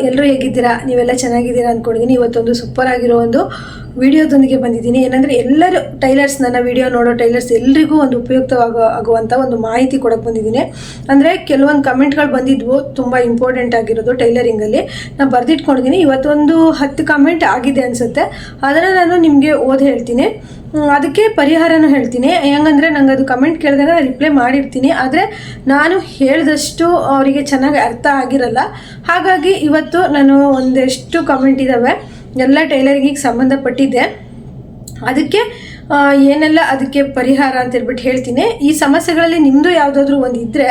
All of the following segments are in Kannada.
ಎಲ್ಲರೂ ಹೇಗಿದ್ದೀರಾ? ನೀವೆಲ್ಲ ಚೆನ್ನಾಗಿದ್ದೀರಾ ಅಂದ್ಕೊಂಡಿದ್ದೀನಿ. ಇವತ್ತೊಂದು ಸೂಪರ್ ಆಗಿರೋ ಒಂದು ವಿಡಿಯೋದೊಂದಿಗೆ ಬಂದಿದ್ದೀನಿ. ಏನಂದರೆ ಎಲ್ಲರೂ ಟೈಲರ್ಸ್, ನನ್ನ ವಿಡಿಯೋ ನೋಡೋ ಟೈಲರ್ಸ್ ಎಲ್ರಿಗೂ ಒಂದು ಉಪಯುಕ್ತವಾಗುವಂಥ ಒಂದು ಮಾಹಿತಿ ಕೊಡೋಕ್ಕೆ ಬಂದಿದ್ದೀನಿ. ಅಂದರೆ ಕೆಲವೊಂದು ಕಮೆಂಟ್ಗಳು ಬಂದಿದ್ವು, ತುಂಬ ಇಂಪಾರ್ಟೆಂಟ್ ಆಗಿರೋದು ಟೈಲರಿಂಗಲ್ಲಿ. ನಾನು ಬರೆದಿಟ್ಕೊಂಡಿದ್ದೀನಿ. ಇವತ್ತೊಂದು 10 ಕಮೆಂಟ್ ಆಗಿದೆ ಅನಿಸುತ್ತೆ. ಅದನ್ನು ನಾನು ನಿಮಗೆ ಓದಿ ಹೇಳ್ತೀನಿ. ಅದಕ್ಕೆ ಪರಿಹಾರನೂ ಹೇಳ್ತೀನಿ. ಹೆಂಗಂದರೆ ನಂಗೆ ಅದು ಕಮೆಂಟ್ ಕೇಳಿದಾಗ ರಿಪ್ಲೈ ಮಾಡಿರ್ತೀನಿ, ಆದರೆ ನಾನು ಹೇಳಿದಷ್ಟು ಅವರಿಗೆ ಚೆನ್ನಾಗಿ ಅರ್ಥ ಆಗಿರಲ್ಲ. ಹಾಗಾಗಿ ಇವತ್ತು ನಾನು ಒಂದಷ್ಟು ಕಮೆಂಟ್ ಇದ್ದಾವೆ, ಎಲ್ಲ ಟೈಲರಿಂಗಿಗೆ ಸಂಬಂಧಪಟ್ಟಿದ್ದೆ. ಅದಕ್ಕೆ ಏನೆಲ್ಲ ಅದಕ್ಕೆ ಪರಿಹಾರ ಅಂತ ಹೇಳ್ಬಿಟ್ಟು ಹೇಳ್ತೀನಿ. ಈ ಸಮಸ್ಯೆಗಳಲ್ಲಿ ನಿಮ್ಮದು ಯಾವುದಾದ್ರೂ ಒಂದು ಇದ್ದರೆ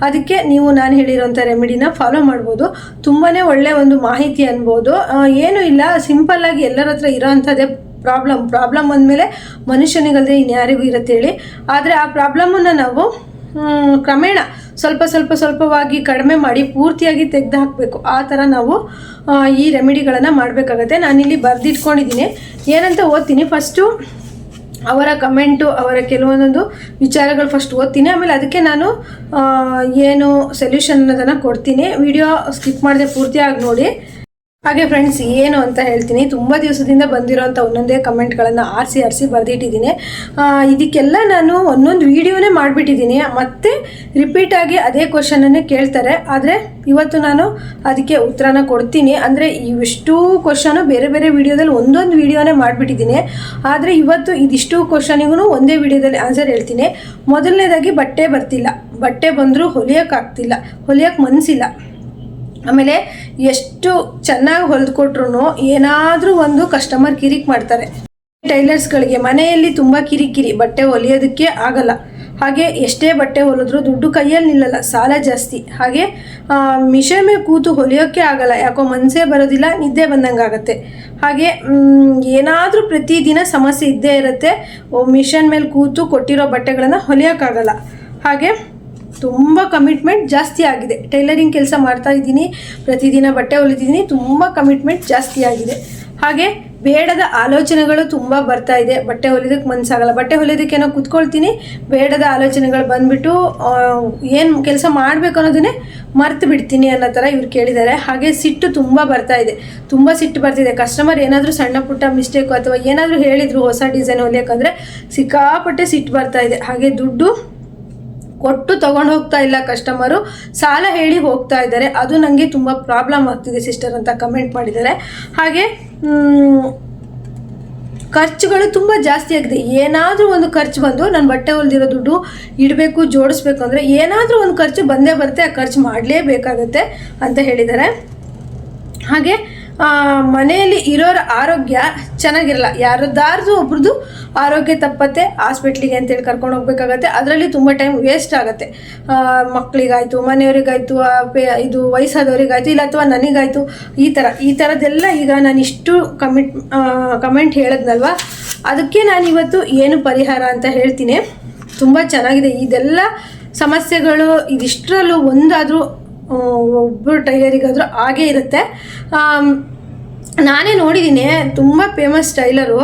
ಅದಕ್ಕೆ ನೀವು ನಾನು ಹೇಳಿರೋಂಥ ರೆಮಿಡಿನ ಫಾಲೋ ಮಾಡ್ಬೋದು. ತುಂಬಾ ಒಳ್ಳೆಯ ಒಂದು ಮಾಹಿತಿ ಅನ್ಬೋದು. ಏನೂ ಇಲ್ಲ, ಸಿಂಪಲ್ಲಾಗಿ ಎಲ್ಲರ ಹತ್ರ ಇರೋ ಅಂಥದ್ದೇ ಪ್ರಾಬ್ಲಮ್ ಅಂದಮೇಲೆ ಮನುಷ್ಯನಿಗಲ್ಲದೆ ಇನ್ಯಾರಿಗೂ ಇರುತ್ತೆ ಹೇಳಿ. ಆದರೆ ಆ ಪ್ರಾಬ್ಲಮನ್ನು ನಾವು ಕ್ರಮೇಣ ಸ್ವಲ್ಪವಾಗಿ ಕಡಿಮೆ ಮಾಡಿ ಪೂರ್ತಿಯಾಗಿ ತೆಗೆದು ಹಾಕಬೇಕು. ಆ ಥರ ನಾವು ಈ ರೆಮಿಡಿಗಳನ್ನು ಮಾಡಬೇಕಾಗತ್ತೆ. ನಾನಿಲ್ಲಿ ಬರೆದಿಟ್ಕೊಂಡಿದ್ದೀನಿ, ಏನಂತ ಓದ್ತೀನಿ. ಫಸ್ಟು ಅವರ ಕಮೆಂಟು, ಅವರ ಕೆಲವೊಂದೊಂದು ವಿಚಾರಗಳು ಫಸ್ಟ್ ಓದ್ತೀನಿ, ಆಮೇಲೆ ಅದಕ್ಕೆ ನಾನು ಏನು ಸೊಲ್ಯೂಷನ್ ಅನ್ನೋದನ್ನು ಕೊಡ್ತೀನಿ. ವಿಡಿಯೋ ಸ್ಕಿಪ್ ಮಾಡದೆ ಪೂರ್ತಿಯಾಗಿ ನೋಡಿ. ಹಾಗೆ ಫ್ರೆಂಡ್ಸ್, ಏನು ಅಂತ ಹೇಳ್ತೀನಿ. ತುಂಬ ದಿವಸದಿಂದ ಬಂದಿರೋಂಥ ಒಂದೊಂದೇ ಕಮೆಂಟ್ಗಳನ್ನು ಆರಿಸಿ ಬರೆದಿಟ್ಟಿದ್ದೀನಿ. ಇದಕ್ಕೆಲ್ಲ ನಾನು ಒಂದೊಂದು ವೀಡಿಯೋನೇ ಮಾಡಿಬಿಟ್ಟಿದ್ದೀನಿ. ಮತ್ತೆ ರಿಪೀಟಾಗಿ ಅದೇ ಕ್ವಶನನ್ನೇ ಕೇಳ್ತಾರೆ. ಆದರೆ ಇವತ್ತು ನಾನು ಅದಕ್ಕೆ ಉತ್ತರನ ಕೊಡ್ತೀನಿ. ಅಂದರೆ ಇವಿಷ್ಟು ಕ್ವಶನು ಬೇರೆ ಬೇರೆ ವೀಡಿಯೋದಲ್ಲಿ ಒಂದೊಂದು ವೀಡಿಯೋನೇ ಮಾಡಿಬಿಟ್ಟಿದ್ದೀನಿ. ಆದರೆ ಇವತ್ತು ಇದಿಷ್ಟು ಕ್ವಶನಿಗೂ ಒಂದೇ ವೀಡಿಯೋದಲ್ಲಿ ಆನ್ಸರ್ ಹೇಳ್ತೀನಿ. ಮೊದಲನೇದಾಗಿ ಬಟ್ಟೆ ಬರ್ತಿಲ್ಲ, ಬಟ್ಟೆ ಬಂದರೂ ಹೊಲಿಯೋಕ್ಕೆ ಮನಸ್ಸಿಲ್ಲ. ಆಮೇಲೆ ಎಷ್ಟು ಚೆನ್ನಾಗಿ ಹೊಲಿದ್ಕೊಟ್ರು ಏನಾದರೂ ಒಂದು ಕಸ್ಟಮರ್ ಕಿರಿಕ್ ಮಾಡ್ತಾರೆ. ಟೈಲರ್ಸ್ಗಳಿಗೆ ಮನೆಯಲ್ಲಿ ತುಂಬ ಕಿರಿಕಿರಿ, ಬಟ್ಟೆ ಹೊಲಿಯೋದಕ್ಕೆ ಆಗಲ್ಲ. ಹಾಗೆ ಎಷ್ಟೇ ಬಟ್ಟೆ ಹೊಲಿದ್ರೂ ದುಡ್ಡು ಕೈಯಲ್ಲಿ ನಿಲ್ಲಲ್ಲ, ಸಾಲ ಜಾಸ್ತಿ. ಹಾಗೆ ಮಿಷನ್ ಮೇಲೆ ಕೂತು ಹೊಲಿಯೋಕ್ಕೆ ಆಗಲ್ಲ, ಯಾಕೋ ಮನಸ್ಸೇ ಬರೋದಿಲ್ಲ, ನಿದ್ದೆ ಬಂದಂಗೆ ಆಗುತ್ತೆ. ಹಾಗೆ ಏನಾದರೂ ಪ್ರತಿದಿನ ಸಮಸ್ಯೆ ಇದ್ದೇ ಇರುತ್ತೆ. ಮಿಷನ್ ಮೇಲೆ ಕೂತು ಕೊಟ್ಟಿರೋ ಬಟ್ಟೆಗಳನ್ನು ಹೊಲಿಯೋಕ್ಕಾಗಲ್ಲ. ಹಾಗೆ ತುಂಬ ಕಮಿಟ್ಮೆಂಟ್ ಜಾಸ್ತಿ ಆಗಿದೆ. ಟೈಲರಿಂಗ್ ಕೆಲಸ ಮಾಡ್ತಾ ಇದ್ದೀನಿ, ಪ್ರತಿದಿನ ಬಟ್ಟೆ ಹೊಲಿತಿದ್ದೀನಿ, ತುಂಬ ಕಮಿಟ್ಮೆಂಟ್ ಜಾಸ್ತಿ ಆಗಿದೆ. ಹಾಗೆ ಬೇಡದ ಆಲೋಚನೆಗಳು ತುಂಬ ಬರ್ತಾ ಇದೆ. ಬಟ್ಟೆ ಹೊಲಿಯೋದಕ್ಕೆ ಮನಸ್ಸಾಗಲ್ಲ, ಬಟ್ಟೆ ಹೊಲಿಯೋದಕ್ಕೇನೋ ಕೂತ್ಕೊಳ್ತೀನಿ, ಬೇಡದ ಆಲೋಚನೆಗಳು ಬಂದುಬಿಟ್ಟು ಏನು ಕೆಲಸ ಮಾಡಬೇಕು ಅನ್ನೋದನ್ನೇ ಮರ್ತು ಬಿಡ್ತೀನಿ ಅನ್ನೋ ಥರ ಇವ್ರು ಕೇಳಿದ್ದಾರೆ. ಹಾಗೆ ಸಿಟ್ಟು ತುಂಬ ಬರ್ತಾ ಇದೆ, ತುಂಬ ಸಿಟ್ಟು ಬರ್ತಿದೆ. ಕಸ್ಟಮರ್ ಏನಾದರೂ ಸಣ್ಣ ಪುಟ್ಟ ಮಿಸ್ಟೇಕು ಅಥವಾ ಏನಾದರೂ ಹೇಳಿದರು ಹೊಸ ಡಿಸೈನ್ ಹೊಲಿಯೋಕ್ಕಂದರೆ ಸಿಕ್ಕಾಪಟ್ಟೆ ಸಿಟ್ಟು ಬರ್ತಾ ಇದೆ. ಹಾಗೆ ದುಡ್ಡು ಕೊಟ್ಟು ತೊಗೊಂಡು ಹೋಗ್ತಾ ಇಲ್ಲ ಕಸ್ಟಮರು, ಸಾಲ ಹೇಳಿ ಹೋಗ್ತಾ ಇದ್ದಾರೆ. ಅದು ನನಗೆ ತುಂಬ ಪ್ರಾಬ್ಲಮ್ ಆಗ್ತಿದೆ ಸಿಸ್ಟರ್ ಅಂತ ಕಮೆಂಟ್ ಮಾಡಿದ್ದಾರೆ. ಹಾಗೆ ಖರ್ಚುಗಳು ತುಂಬ ಜಾಸ್ತಿ ಆಗಿದೆ. ಏನಾದರೂ ಒಂದು ಖರ್ಚು ಬಂದು ನಾನು ಬಟ್ಟೆ ಹೊಲಿದಿರೋ ದುಡ್ಡು ಇಡಬೇಕು, ಜೋಡಿಸ್ಬೇಕು ಅಂದರೆ ಏನಾದರೂ ಒಂದು ಖರ್ಚು ಬಂದೇ ಬರುತ್ತೆ, ಆ ಖರ್ಚು ಮಾಡಲೇಬೇಕಾಗತ್ತೆ ಅಂತ ಹೇಳಿದ್ದಾರೆ. ಹಾಗೆ ಮನೆಯಲ್ಲಿ ಇರೋರ ಆರೋಗ್ಯ ಚೆನ್ನಾಗಿರಲ್ಲ, ಯಾರದ್ದಾರ್ದು ಒಬ್ರದ್ದು ಆರೋಗ್ಯ ತಪ್ಪತ್ತೆ, ಹಾಸ್ಪಿಟ್ಲಿಗೆ ಅಂತೇಳಿ ಕರ್ಕೊಂಡು ಹೋಗ್ಬೇಕಾಗತ್ತೆ. ಅದರಲ್ಲಿ ತುಂಬ ಟೈಮ್ ವೇಸ್ಟ್ ಆಗುತ್ತೆ. ಮಕ್ಕಳಿಗಾಯಿತು, ಮನೆಯವರಿಗಾಯಿತು, ಇದು ವಯಸ್ಸಾದವರಿಗಾಯಿತು, ಇಲ್ಲ ಅಥವಾ ನನಗಾಯಿತು, ಈ ಥರದ್ದೆಲ್ಲ ಈಗ ನಾನು ಇಷ್ಟು ಕಮೆಂಟ್ ಹೇಳಿದ್ನಲ್ವ, ಅದಕ್ಕೆ ನಾನು ಇವತ್ತು ಏನು ಪರಿಹಾರ ಅಂತ ಹೇಳ್ತೀನಿ. ತುಂಬ ಚೆನ್ನಾಗಿದೆ. ಇದೆಲ್ಲ ಸಮಸ್ಯೆಗಳು ಇದಿಷ್ಟರಲ್ಲೂ ಒಂದಾದರೂ ಒಬ್ಬರು ಟೈಲರಿಗಾದರೂ ಆಗೇ ಇರುತ್ತೆ. ನಾನೇ ನೋಡಿದ್ದೀನಿ, ತುಂಬ ಫೇಮಸ್ ಟೈಲರು,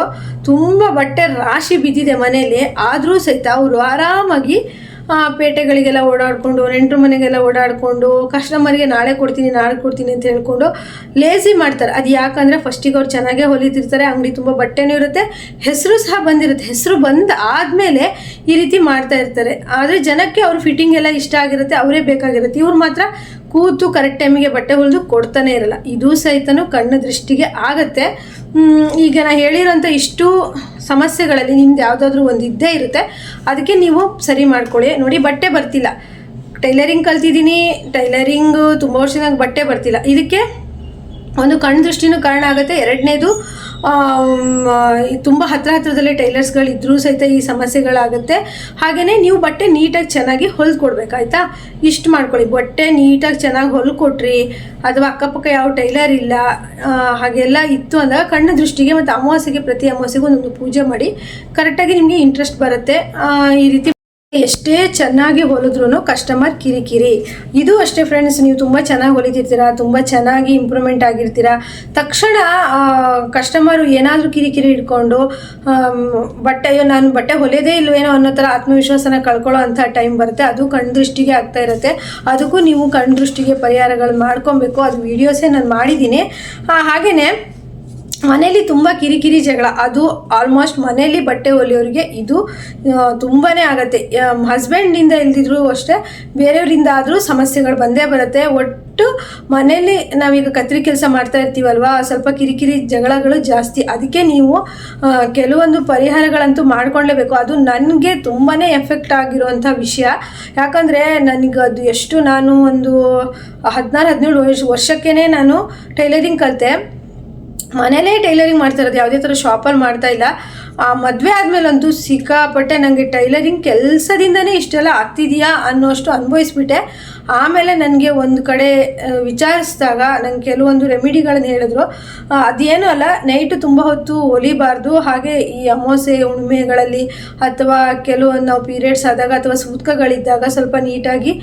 ತುಂಬ ಬಟ್ಟೆ ರಾಶಿ ಬಿದ್ದಿದೆ ಮನೆಯಲ್ಲಿ. ಆದರೂ ಸಹಿತ ಅವರು ಆರಾಮಾಗಿ ಪೇಟೆಗಳಿಗೆಲ್ಲ ಓಡಾಡಿಕೊಂಡು, ನೆಂಟರು ಮನೆಗೆಲ್ಲ ಓಡಾಡಿಕೊಂಡು, ಕಸ್ಟಮರ್ಗೆ ನಾಳೆ ಕೊಡ್ತೀನಿ ಅಂತ ಹೇಳ್ಕೊಂಡು ಲೇಸಿ ಮಾಡ್ತಾರೆ. ಅದು ಯಾಕಂದರೆ ಫಸ್ಟಿಗೆ ಅವ್ರು ಚೆನ್ನಾಗೇ ಹೊಲಿತಿರ್ತಾರೆ, ಅಂಗಡಿ ತುಂಬ ಬಟ್ಟೆನೂ ಇರುತ್ತೆ, ಹೆಸರು ಸಹ ಬಂದಿರುತ್ತೆ. ಹೆಸರು ಬಂದು ಆದಮೇಲೆ ಈ ರೀತಿ ಮಾಡ್ತಾ ಇರ್ತಾರೆ. ಆದರೆ ಜನಕ್ಕೆ ಅವ್ರ ಫಿಟ್ಟಿಂಗ್ ಎಲ್ಲ ಇಷ್ಟ ಆಗಿರುತ್ತೆ, ಅವರೇ ಬೇಕಾಗಿರುತ್ತೆ. ಇವ್ರು ಮಾತ್ರ ಕೂತು ಕರೆಕ್ಟ್ ಟೈಮಿಗೆ ಬಟ್ಟೆ ಹೊಲಿದು ಕೊಡ್ತಾನೆ ಇರಲ್ಲ. ಇದು ಸಹಿತನೂ ಕಣ್ಣು ದೃಷ್ಟಿಗೆ ಆಗುತ್ತೆ. ಈಗ ನಾನು ಹೇಳಿರೋಂಥ ಇಷ್ಟು ಸಮಸ್ಯೆಗಳಲ್ಲಿ ನಿಮ್ದು ಯಾವುದಾದ್ರೂ ಒಂದು ಇದ್ದೇ ಇರುತ್ತೆ. ಅದಕ್ಕೆ ನೀವು ಸರಿ ಮಾಡ್ಕೊಳ್ಳಿ. ನೋಡಿ, ಬಟ್ಟೆ ಬರ್ತಿಲ್ಲ, ಟೈಲರಿಂಗ್ ಕಲ್ತಿದ್ದೀನಿ, ಟೈಲರಿಂಗು ತುಂಬ ವರ್ಷದಾಗ ಬಟ್ಟೆ ಬರ್ತಿಲ್ಲ. ಇದಕ್ಕೆ ಒಂದು ಕಣ್ಣು ದೃಷ್ಟಿನೂ ಕಾರಣ ಆಗುತ್ತೆ. ಎರಡನೇದು ತುಂಬ ಹತ್ರದಲ್ಲೇ ಟೈಲರ್ಸ್ಗಳಿದ್ರೂ ಸಹಿತ ಈ ಸಮಸ್ಯೆಗಳಾಗುತ್ತೆ. ಹಾಗೆಯೇ ನೀವು ಬಟ್ಟೆ ನೀಟಾಗಿ ಚೆನ್ನಾಗಿ ಹೊಲ್ಕೊಡ್ಬೇಕಾಯ್ತಾ. ಇಷ್ಟು ಮಾಡ್ಕೊಳ್ಳಿ, ಬಟ್ಟೆ ನೀಟಾಗಿ ಚೆನ್ನಾಗಿ ಹೊಲ್ಕೊಟ್ರಿ, ಅಥವಾ ಅಕ್ಕಪಕ್ಕ ಯಾವ ಟೈಲರ್ ಇಲ್ಲ ಹಾಗೆಲ್ಲ ಇತ್ತು ಅಂದಾಗ ಕಣ್ಣು ದೃಷ್ಟಿಗೆ ಮತ್ತು ಅಮಾವಾಸ್ಯೆಗೆ, ಪ್ರತಿ ಅಮಾವಾಸ್ಯೆಗೂ ಒಂದೊಂದು ಪೂಜೆ ಮಾಡಿ, ಕರೆಕ್ಟಾಗಿ ನಿಮಗೆ ಇಂಟ್ರೆಸ್ಟ್ ಬರುತ್ತೆ. ಈ ರೀತಿ ಎಷ್ಟೇ ಚೆನ್ನಾಗಿ ಹೊಲಿದ್ರೂ ಕಸ್ಟಮರ್ ಕಿರಿಕಿರಿ. ಇದು ಅಷ್ಟೇ ಫ್ರೆಂಡ್ಸ್, ನೀವು ತುಂಬ ಚೆನ್ನಾಗಿ ಹೊಲಿತಿರ್ತೀರಾ, ತುಂಬ ಚೆನ್ನಾಗಿ ಇಂಪ್ರೂವ್ಮೆಂಟ್ ಆಗಿರ್ತೀರಾ, ತಕ್ಷಣ ಕಸ್ಟಮರು ಏನಾದರೂ ಕಿರಿಕಿರಿ ಇಟ್ಕೊಂಡು ಬಟ್ಟೆಯೋ ನಾನು ಬಟ್ಟೆ ಹೊಲಿಯೋದೇ ಇಲ್ವೇನೋ ಅನ್ನೋ ಥರ ಆತ್ಮವಿಶ್ವಾಸನ ಕಳ್ಕೊಳ್ಳೋ ಅಂಥ ಟೈಮ್ ಬರುತ್ತೆ. ಅದು ಕಣ್ದೃಷ್ಟಿಗೆ ಆಗ್ತಾ ಇರುತ್ತೆ. ಅದಕ್ಕೂ ನೀವು ಕಣ್ದೃಷ್ಟಿಗೆ ಪರಿಹಾರಗಳು ಮಾಡ್ಕೊಬೇಕು. ಅದು ವೀಡಿಯೋಸೇ ನಾನು ಮಾಡಿದ್ದೀನಿ. ಹಾಗೆಯೇ ಮನೇಲಿ ತುಂಬ ಕಿರಿಕಿರಿ ಜಗಳ, ಅದು ಆಲ್ಮೋಸ್ಟ್ ಮನೇಲಿ ಬಟ್ಟೆ ಹೊಲಿಯೋರಿಗೆ ಇದು ತುಂಬಾ ಆಗುತ್ತೆ. ಹಸ್ಬೆಂಡಿಂದ ಇಲ್ದಿದ್ರು ಅಷ್ಟೇ ಬೇರೆಯವರಿಂದ ಆದರೂ ಸಮಸ್ಯೆಗಳು ಬಂದೇ ಬರುತ್ತೆ. ಒಟ್ಟು ಮನೇಲಿ ನಾವೀಗ ಕತ್ರಿ ಕೆಲಸ ಮಾಡ್ತಾ ಇರ್ತೀವಲ್ವಾ, ಸ್ವಲ್ಪ ಕಿರಿಕಿರಿ ಜಗಳಗಳು ಜಾಸ್ತಿ. ಅದಕ್ಕೆ ನೀವು ಕೆಲವೊಂದು ಪರಿಹಾರಗಳಂತೂ ಮಾಡ್ಕೊಳ್ಳೇಬೇಕು. ಅದು ನನಗೆ ತುಂಬಾ ಎಫೆಕ್ಟ್ ಆಗಿರುವಂಥ ವಿಷಯ. ಯಾಕಂದರೆ ನನಗೆ ಅದು ಎಷ್ಟು, ನಾನು ಒಂದು 16-17 ವರ್ಷಕ್ಕೇ ನಾನು ಟೈಲರಿಂಗ್ ಕಲಿತೆ. ಮನೇಲೇ ಟೈಲರಿಂಗ್ ಮಾಡ್ತಾ ಇರೋದು, ಯಾವುದೇ ಥರ ಶಾಪಲ್ಲಿ ಮಾಡ್ತಾ ಇಲ್ಲ. ಮದುವೆ ಆದಮೇಲಂತೂ ಸಿಕ್ಕಾಪಟ್ಟೆ ನನಗೆ ಟೈಲರಿಂಗ್ ಕೆಲಸದಿಂದನೇ ಇಷ್ಟೆಲ್ಲ ಆಗ್ತಿದೆಯಾ ಅನ್ನೋಷ್ಟು ಅನುಭವಿಸ್ಬಿಟ್ಟೆ. ಆಮೇಲೆ ನನಗೆ ಒಂದು ಕಡೆ ವಿಚಾರಿಸಿದಾಗ ನಂಗೆ ಕೆಲವೊಂದು ರೆಮಿಡಿಗಳನ್ನ ಹೇಳಿದ್ರು. ಅದೇನೂ ಅಲ್ಲ, ನೈಟು ತುಂಬ ಹೊತ್ತು ಹೊಲಿಬಾರ್ದು, ಹಾಗೆ ಈ ಅಮಾವಾಸ್ಯೆ ಹುಣ್ಣಿಮೆಗಳಲ್ಲಿ ಅಥವಾ ಕೆಲವೊಂದು ನಾವು ಪೀರಿಯಡ್ಸ್ ಆದಾಗ ಅಥವಾ ಸೂತ್ಕಗಳಿದ್ದಾಗ ಸ್ವಲ್ಪ ನೀಟಾಗಿ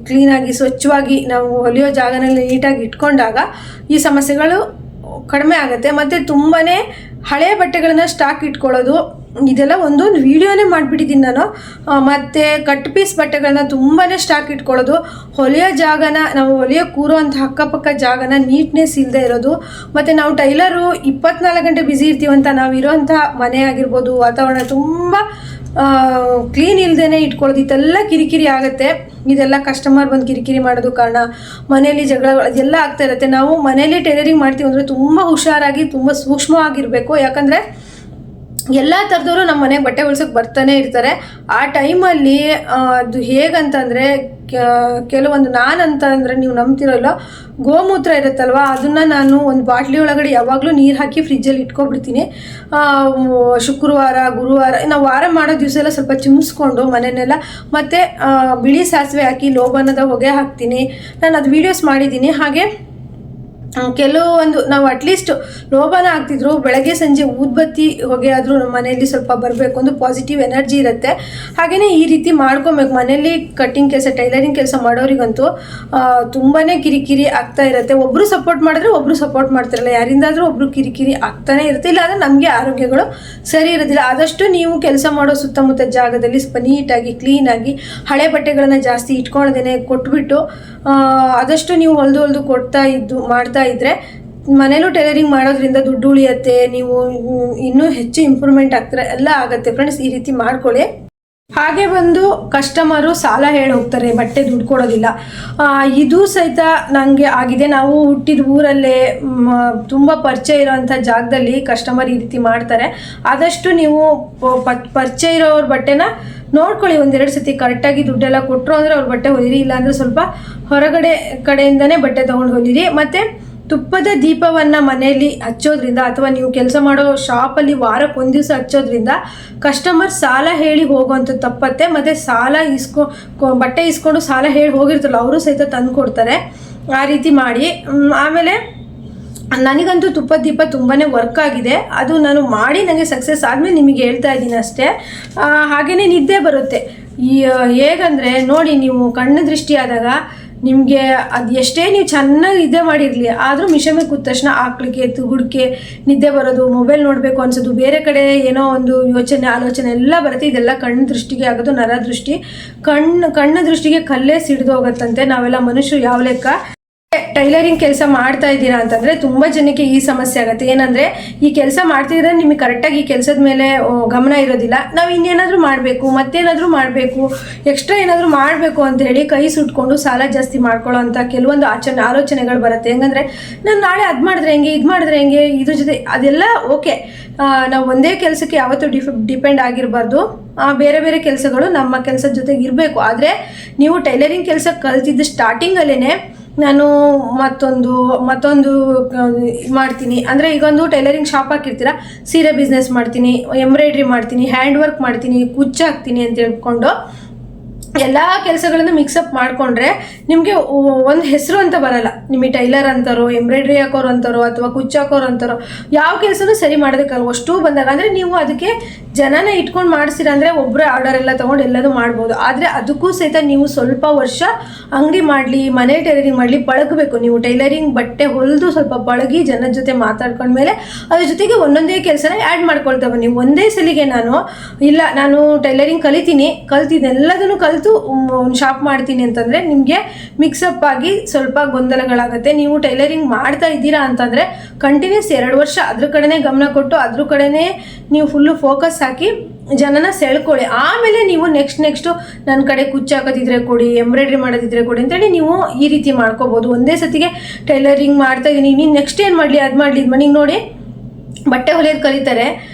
ಕ್ಲೀನಾಗಿ ಸ್ವಚ್ಛವಾಗಿ ನಾವು ಹೊಲಿಯೋ ಜಾಗನಲ್ಲಿ ನೀಟಾಗಿ ಇಟ್ಕೊಂಡಾಗ ಈ ಸಮಸ್ಯೆಗಳು ಕಡಿಮೆ ಆಗುತ್ತೆ. ಮತ್ತು ತುಂಬಾ ಹಳೆಯ ಬಟ್ಟೆಗಳನ್ನ ಸ್ಟಾಕ್ ಇಟ್ಕೊಳ್ಳೋದು, ಇದೆಲ್ಲ ಒಂದೊಂದು ವೀಡಿಯೋನೇ ಮಾಡಿಬಿಟ್ಟಿದ್ದೀನಿ ನಾನು. ಮತ್ತು ಕಟ್ ಪೀಸ್ ಬಟ್ಟೆಗಳನ್ನ ತುಂಬಾ ಸ್ಟಾಕ್ ಇಟ್ಕೊಳ್ಳೋದು, ಹೊಲಿಯೋ ಜಾಗನ ನಾವು ಹೊಲಿಯೋ ಕೂರೋ ಅಂಥ ಅಕ್ಕಪಕ್ಕ ಜಾಗನ ನೀಟ್ನೆಸ್ ಇಲ್ಲದೆ ಇರೋದು, ಮತ್ತು ನಾವು ಟೈಲರು 24 ಗಂಟೆ ಬ್ಯುಸಿ ಇರ್ತೀವಂತ ನಾವು ಇರೋವಂಥ ಮನೆ ಆಗಿರ್ಬೋದು, ವಾತಾವರಣ ತುಂಬ ಕ್ಲೀನ್ ಇಲ್ಲದೇ ಇಟ್ಕೊಳ್ಳೋದು, ಇದೆಲ್ಲ ಕಿರಿಕಿರಿ ಆಗುತ್ತೆ. ಇದೆಲ್ಲ ಕಸ್ಟಮರ್ ಬಂದು ಕಿರಿಕಿರಿ ಮಾಡೋದು ಕಾರಣ. ಮನೆಯಲ್ಲಿ ಜಗಳ ಅದೆಲ್ಲ ಆಗ್ತಾ ಇರುತ್ತೆ. ನಾವು ಮನೇಲಿ ಟೈಲರಿಂಗ್ ಮಾಡ್ತೀವಿ ಅಂದರೆ ತುಂಬ ಹುಷಾರಾಗಿ ತುಂಬ ಸೂಕ್ಷ್ಮವಾಗಿರಬೇಕು. ಯಾಕಂದರೆ ಎಲ್ಲ ಥರದವರು ನಮ್ಮ ಮನೆಗೆ ಬಟ್ಟೆ ಹೊಲ್ಸೋಕ್ಕೆ ಬರ್ತಾನೆ ಇರ್ತಾರೆ. ಆ ಟೈಮಲ್ಲಿ ಅದು ಹೇಗಂತಂದರೆ ಕೆಲವೊಂದು ನಾನಂತ ಅಂದರೆ ನೀವು ನಂಬ್ತಿರಲ್ಲ, ಗೋಮೂತ್ರ ಇರುತ್ತಲ್ವ, ಅದನ್ನು ನಾನು ಒಂದು ಬಾಟ್ಲಿ ಒಳಗಡೆ ಯಾವಾಗಲೂ ನೀರು ಹಾಕಿ ಫ್ರಿಜ್ಜಲ್ಲಿ ಇಟ್ಕೊಬಿಡ್ತೀನಿ. ಶುಕ್ರವಾರ ಗುರುವಾರ ನಾವು ವಾರ ಮಾಡೋ ದಿವಸ ಎಲ್ಲ ಸ್ವಲ್ಪ ಚಿಮ್ಸ್ಕೊಂಡು ಮನೆಯನ್ನೆಲ್ಲ, ಮತ್ತು ಬಿಳಿ ಸಾಸಿವೆ ಹಾಕಿ ಲೋಬನದ ಹೊಗೆ ಹಾಕ್ತೀನಿ. ನಾನು ಅದು ವೀಡಿಯೋಸ್ ಮಾಡಿದ್ದೀನಿ. ಹಾಗೆ ಕೆಲವೊಂದು ನಾವು ಅಟ್ಲೀಸ್ಟ್ ಲೋಬನ ಹಾಕ್ತಿದ್ರು, ಬೆಳಗ್ಗೆ ಸಂಜೆ ಊದ್ಬತ್ತಿ ಹೊಗೆ ಆದರೂ ನಮ್ಮ ಮನೆಯಲ್ಲಿ ಸ್ವಲ್ಪ ಬರಬೇಕು, ಒಂದು ಪಾಸಿಟಿವ್ ಎನರ್ಜಿ ಇರುತ್ತೆ. ಹಾಗೆಯೇ ಈ ರೀತಿ ಮಾಡ್ಕೊಬೇಕು. ಮನೆಯಲ್ಲಿ ಕಟ್ಟಿಂಗ್ ಕೆಲಸ ಟೈಲರಿಂಗ್ ಕೆಲಸ ಮಾಡೋರಿಗಂತೂ ತುಂಬಾ ಕಿರಿಕಿರಿ ಆಗ್ತಾ ಇರುತ್ತೆ. ಒಬ್ಬರು ಸಪೋರ್ಟ್ ಮಾಡಿದ್ರೆ ಒಬ್ಬರು ಸಪೋರ್ಟ್ ಮಾಡ್ತಿರಲ್ಲ, ಯಾರಿಂದಾದರೂ ಒಬ್ಬರು ಕಿರಿಕಿರಿ ಆಗ್ತಾನೆ ಇರುತ್ತೆ. ಇಲ್ಲಾಂದರೆ ನಮಗೆ ಆರೋಗ್ಯಗಳು ಸರಿ ಇರೋದಿಲ್ಲ. ಆದಷ್ಟು ನೀವು ಕೆಲಸ ಮಾಡೋ ಸುತ್ತಮುತ್ತ ಜಾಗದಲ್ಲಿ ಸ್ವಲ್ಪ ನೀಟಾಗಿ ಕ್ಲೀನಾಗಿ ಹಳೆ ಬಟ್ಟೆಗಳನ್ನು ಜಾಸ್ತಿ ಇಟ್ಕೊಳ್ಳೋದೇನೆ ಕೊಟ್ಬಿಟ್ಟು ಆದಷ್ಟು ನೀವು ಹೊಲಿದು ಮಾಡ್ತಾ ಇದ್ದರೆ ಮನೇಲೂ ಟೈಲರಿಂಗ್ ಮಾಡೋದ್ರಿಂದ ದುಡ್ಡು ಉಳಿಯುತ್ತೆ. ನೀವು ಇನ್ನೂ ಹೆಚ್ಚು ಇಂಪ್ರೂವ್ಮೆಂಟ್ ಆಗ್ತಾರೆ, ಎಲ್ಲ ಆಗುತ್ತೆ ಫ್ರೆಂಡ್ಸ್. ಈ ರೀತಿ ಮಾಡ್ಕೊಳ್ಳಿ. ಹಾಗೆ ಬಂದು ಕಸ್ಟಮರು ಸಾಲ ಹೇಳಿ ಹೋಗ್ತಾರೆ, ಬಟ್ಟೆ ದುಡ್ಡು ಕೊಡೋದಿಲ್ಲ. ಇದು ಸಹಿತ ನನಗೆ ಆಗಿದೆ. ನಾವು ಹುಟ್ಟಿದ ಊರಲ್ಲೇ ತುಂಬ ಪರಿಚಯ ಇರೋವಂಥ ಜಾಗದಲ್ಲಿ ಕಸ್ಟಮರ್ ಈ ರೀತಿ ಮಾಡ್ತಾರೆ. ಆದಷ್ಟು ನೀವು ಪರಿಚಯ ಇರೋವ್ರ ಬಟ್ಟೆನ ನೋಡ್ಕೊಳ್ಳಿ. 1-2 ಸತಿ ಕರೆಕ್ಟಾಗಿ ದುಡ್ಡೆಲ್ಲ ಕೊಟ್ಟರು ಅಂದರೆ ಅವ್ರ ಬಟ್ಟೆ ಹೊಲಿರಿ, ಇಲ್ಲಾಂದರೆ ಸ್ವಲ್ಪ ಹೊರಗಡೆ ಕಡೆಯಿಂದನೇ ಬಟ್ಟೆ ತೊಗೊಂಡು ಹೊಲಿರಿ. ಮತ್ತು ತುಪ್ಪದ ದೀಪವನ್ನು ಮನೆಯಲ್ಲಿ ಹಚ್ಚೋದ್ರಿಂದ ಅಥವಾ ನೀವು ಕೆಲಸ ಮಾಡೋ ಶಾಪಲ್ಲಿ ವಾರಕ್ಕೆ 1 ದಿವಸ ಹಚ್ಚೋದ್ರಿಂದ ಕಸ್ಟಮರ್ ಸಾಲ ಹೇಳಿ ಹೋಗೋವಂಥದ್ದು ತಪ್ಪತ್ತೆ. ಮತ್ತು ಸಾಲ ಬಟ್ಟೆ ಇಸ್ಕೊಂಡು ಸಾಲ ಹೇಳಿ ಹೋಗಿರ್ತಾರಲ್ಲ, ಅವರು ಸಹಿತ ತಂದು ಕೊಡ್ತಾರೆ. ಆ ರೀತಿ ಮಾಡಿ. ಆಮೇಲೆ ನನಗಂತೂ ತುಪ್ಪದ ದೀಪ ತುಂಬಾ ವರ್ಕ್ ಆಗಿದೆ. ಅದು ನಾನು ಮಾಡಿ ನನಗೆ ಸಕ್ಸಸ್ ಆದಮೇಲೆ ನಿಮಗೆ ಹೇಳ್ತಾ ಇದ್ದೀನಿ ಅಷ್ಟೇ. ಹಾಗೆಯೇ ನಿದ್ದೆ ಬರುತ್ತೆ. ಹೇಗಂದರೆ ನೋಡಿ, ನೀವು ಕಣ್ಣು ದೃಷ್ಟಿ ಆದಾಗ ನಿಮಗೆ ಅದು ಎಷ್ಟೇ ನೀವು ಚೆನ್ನಾಗಿ ನಿದ್ದೆ ಮಾಡಿರಲಿ, ಆದರೂ ಮಿಷಮೆ ಕೂತ ತಕ್ಷಣ ಆಕ್ಳಿಗೆ ತುಗುಡ್ಕೆ ನಿದ್ದೆ ಬರೋದು, ಮೊಬೈಲ್ ನೋಡಬೇಕು ಅನ್ಸೋದು, ಬೇರೆ ಕಡೆ ಏನೋ ಒಂದು ಆಲೋಚನೆ ಎಲ್ಲ ಬರುತ್ತೆ. ಇದೆಲ್ಲ ಕಣ್ಣು ದೃಷ್ಟಿಗೆ ಆಗೋದು, ನರ ದೃಷ್ಟಿ. ಕಣ್ಣು ದೃಷ್ಟಿಗೆ ಕಲ್ಲೇ ಸಿಡಿದು ಹೋಗುತ್ತಂತೆ. ನಾವೆಲ್ಲ ಮನುಷ್ಯರು ಯಾವ ಲೆಕ್ಕ. ಟೈಲರಿಂಗ್ ಕೆಲಸ ಮಾಡ್ತಾ ಇದ್ದೀರಾ ಅಂತಂದರೆ ತುಂಬ ಜನಕ್ಕೆ ಈ ಸಮಸ್ಯೆ ಆಗುತ್ತೆ. ಏನಂದರೆ ಈ ಕೆಲಸ ಮಾಡ್ತಿದ್ರೆ ನಿಮಗೆ ಕರೆಕ್ಟಾಗಿ ಈ ಕೆಲಸದ ಮೇಲೆ ಗಮನ ಇರೋದಿಲ್ಲ. ನಾವು ಇನ್ನೇನಾದರೂ ಮಾಡಬೇಕು, ಮತ್ತೇನಾದರೂ ಮಾಡಬೇಕು, ಎಕ್ಸ್ಟ್ರಾ ಏನಾದರೂ ಮಾಡಬೇಕು ಅಂತೇಳಿ ಕೈ ಸುಟ್ಕೊಂಡು ಸಾಲ ಜಾಸ್ತಿ ಮಾಡ್ಕೊಳ್ಳೋ ಅಂಥ ಕೆಲವೊಂದು ಆಲೋಚನೆಗಳು ಬರುತ್ತೆ. ಹೆಂಗಂದರೆ ನಾನು ನಾಳೆ ಅದು ಮಾಡಿದ್ರೆ ಹೆಂಗೆ, ಇದು ಮಾಡಿದ್ರೆ ಹೆಂಗೆ, ಇದ್ರ ಜೊತೆ ಅದೆಲ್ಲ ಓಕೆ. ನಾವು ಒಂದೇ ಕೆಲಸಕ್ಕೆ ಯಾವತ್ತೂ ಡಿಪೆಂಡ್ ಆಗಿರಬಾರ್ದು. ಬೇರೆ ಬೇರೆ ಕೆಲಸಗಳು ನಮ್ಮ ಕೆಲಸದ ಜೊತೆಗೆ ಇರಬೇಕು. ಆದರೆ ನೀವು ಟೈಲರಿಂಗ್ ಕೆಲಸ ಕಲ್ತಿದ್ದು ಸ್ಟಾರ್ಟಿಂಗಲ್ಲೇ ನಾನು ಮತ್ತೊಂದು ಮಾಡ್ತೀನಿ ಅಂದರೆ, ಈಗೊಂದು ಟೈಲರಿಂಗ್ ಶಾಪ್ ಹಾಕಿರ್ತೀರ, ಸೀರೆ ಬಿಸ್ನೆಸ್ ಮಾಡ್ತೀನಿ, ಎಂಬ್ರಾಯ್ಡ್ರಿ ಮಾಡ್ತೀನಿ, ಹ್ಯಾಂಡ್ ವರ್ಕ್ ಮಾಡ್ತೀನಿ, ಕುಚ್ಚು ಹಾಕ್ತೀನಿ ಅಂತ ಹೇಳ್ಕೊಂಡು ಎಲ್ಲ ಕೆಲಸಗಳನ್ನು ಮಿಕ್ಸಪ್ ಮಾಡಿಕೊಂಡ್ರೆ ನಿಮಗೆ ಒಂದು ಹೆಸರು ಅಂತ ಬರಲ್ಲ. ನಿಮಗೆ ಟೈಲರ್ ಅಂತಾರೋ, ಎಂಬ್ರಾಯ್ಡ್ರಿ ಹಾಕೋರು ಅಂತಾರೋ, ಅಥವಾ ಕುಚ್ಚು ಹಾಕೋರು ಅಂತಾರೋ, ಯಾವ ಕೆಲಸನೂ ಸರಿ ಮಾಡೋದಕ್ಕಲ್ಲ. ಅಷ್ಟು ಬಂದಾಗ ಅಂದರೆ ನೀವು ಅದಕ್ಕೆ ಜನನ ಇಟ್ಕೊಂಡು ಮಾಡಿಸಿರ ಅಂದರೆ ಒಬ್ಬರೇ ಆರ್ಡರ್ ಎಲ್ಲ ತೊಗೊಂಡು ಎಲ್ಲದೂ ಮಾಡ್ಬೋದು. ಆದರೆ ಅದಕ್ಕೂ ಸಹಿತ ನೀವು ಸ್ವಲ್ಪ ವರ್ಷ ಅಂಗಡಿ ಮಾಡಲಿ, ಮನೆ ಟೈಲರಿಂಗ್ ಮಾಡಲಿ, ಪಳಗಬೇಕು. ನೀವು ಟೈಲರಿಂಗ್ ಬಟ್ಟೆ ಹೊಲಿದು ಸ್ವಲ್ಪ ಪಳಗಿ ಜನದ ಜೊತೆ ಮಾತಾಡ್ಕೊಂಡ್ಮೇಲೆ ಅದ್ರ ಜೊತೆಗೆ ಒಂದೊಂದೇ ಕೆಲಸನ ಆ್ಯಡ್ ಮಾಡ್ಕೊಳ್ತಾ ಬನ್ನಿ. ಒಂದೇ ಸಲಿಗೆ ನಾನು ಟೈಲರಿಂಗ್ ಕಲ್ತಿದ್ದೆಲ್ಲದನ್ನು ಕಲಿತು ಒಂದು ಶಾಪ್ ಮಾಡ್ತೀನಿ ಅಂತಂದರೆ ನಿಮಗೆ ಮಿಕ್ಸಪ್ ಆಗಿ ಸ್ವಲ್ಪ ಗೊಂದಲಗಳಾಗುತ್ತೆ. ನೀವು ಟೈಲರಿಂಗ್ ಮಾಡ್ತಾ ಇದ್ದೀರಾ ಅಂತಂದರೆ ಕಂಟಿನ್ಯೂಸ್ 2 ವರ್ಷ ಅದ್ರ ಕಡೆನೇ ಗಮನ ಕೊಟ್ಟು ಅದ್ರ ಕಡೆನೇ ನೀವು ಫುಲ್ಲು ಫೋಕಸ್ ಹಾಕಿ ಜನನ ಸೆಳ್ಕೊಳ್ಳಿ. ಆಮೇಲೆ ನೀವು ನೆಕ್ಸ್ಟು ನನ್ನ ಕಡೆ ಕುಚ್ಚು ಹಾಕೋದಿದ್ರೆ ಕೊಡಿ, ಎಂಬ್ರಾಯ್ಡ್ರಿ ಮಾಡೋದಿದ್ರೆ ಕೊಡಿ ಅಂತೇಳಿ ನೀವು ಈ ರೀತಿ ಮಾಡ್ಕೋಬೋದು. ಒಂದೇ ಸತಿಗೆ ಟೈಲರಿಂಗ್ ಮಾಡ್ತಾ ಇದ್ದೀನಿ, ನೀನು ನೆಕ್ಸ್ಟ್ ಏನು ಮಾಡಲಿ ಅದು ಮಾಡಲಿ ಇದು ಮನೆಗೆ ನೋಡಿ ಬಟ್ಟೆ ಹೊಲಿಯೋದು ಕಲಿತಾರೆ,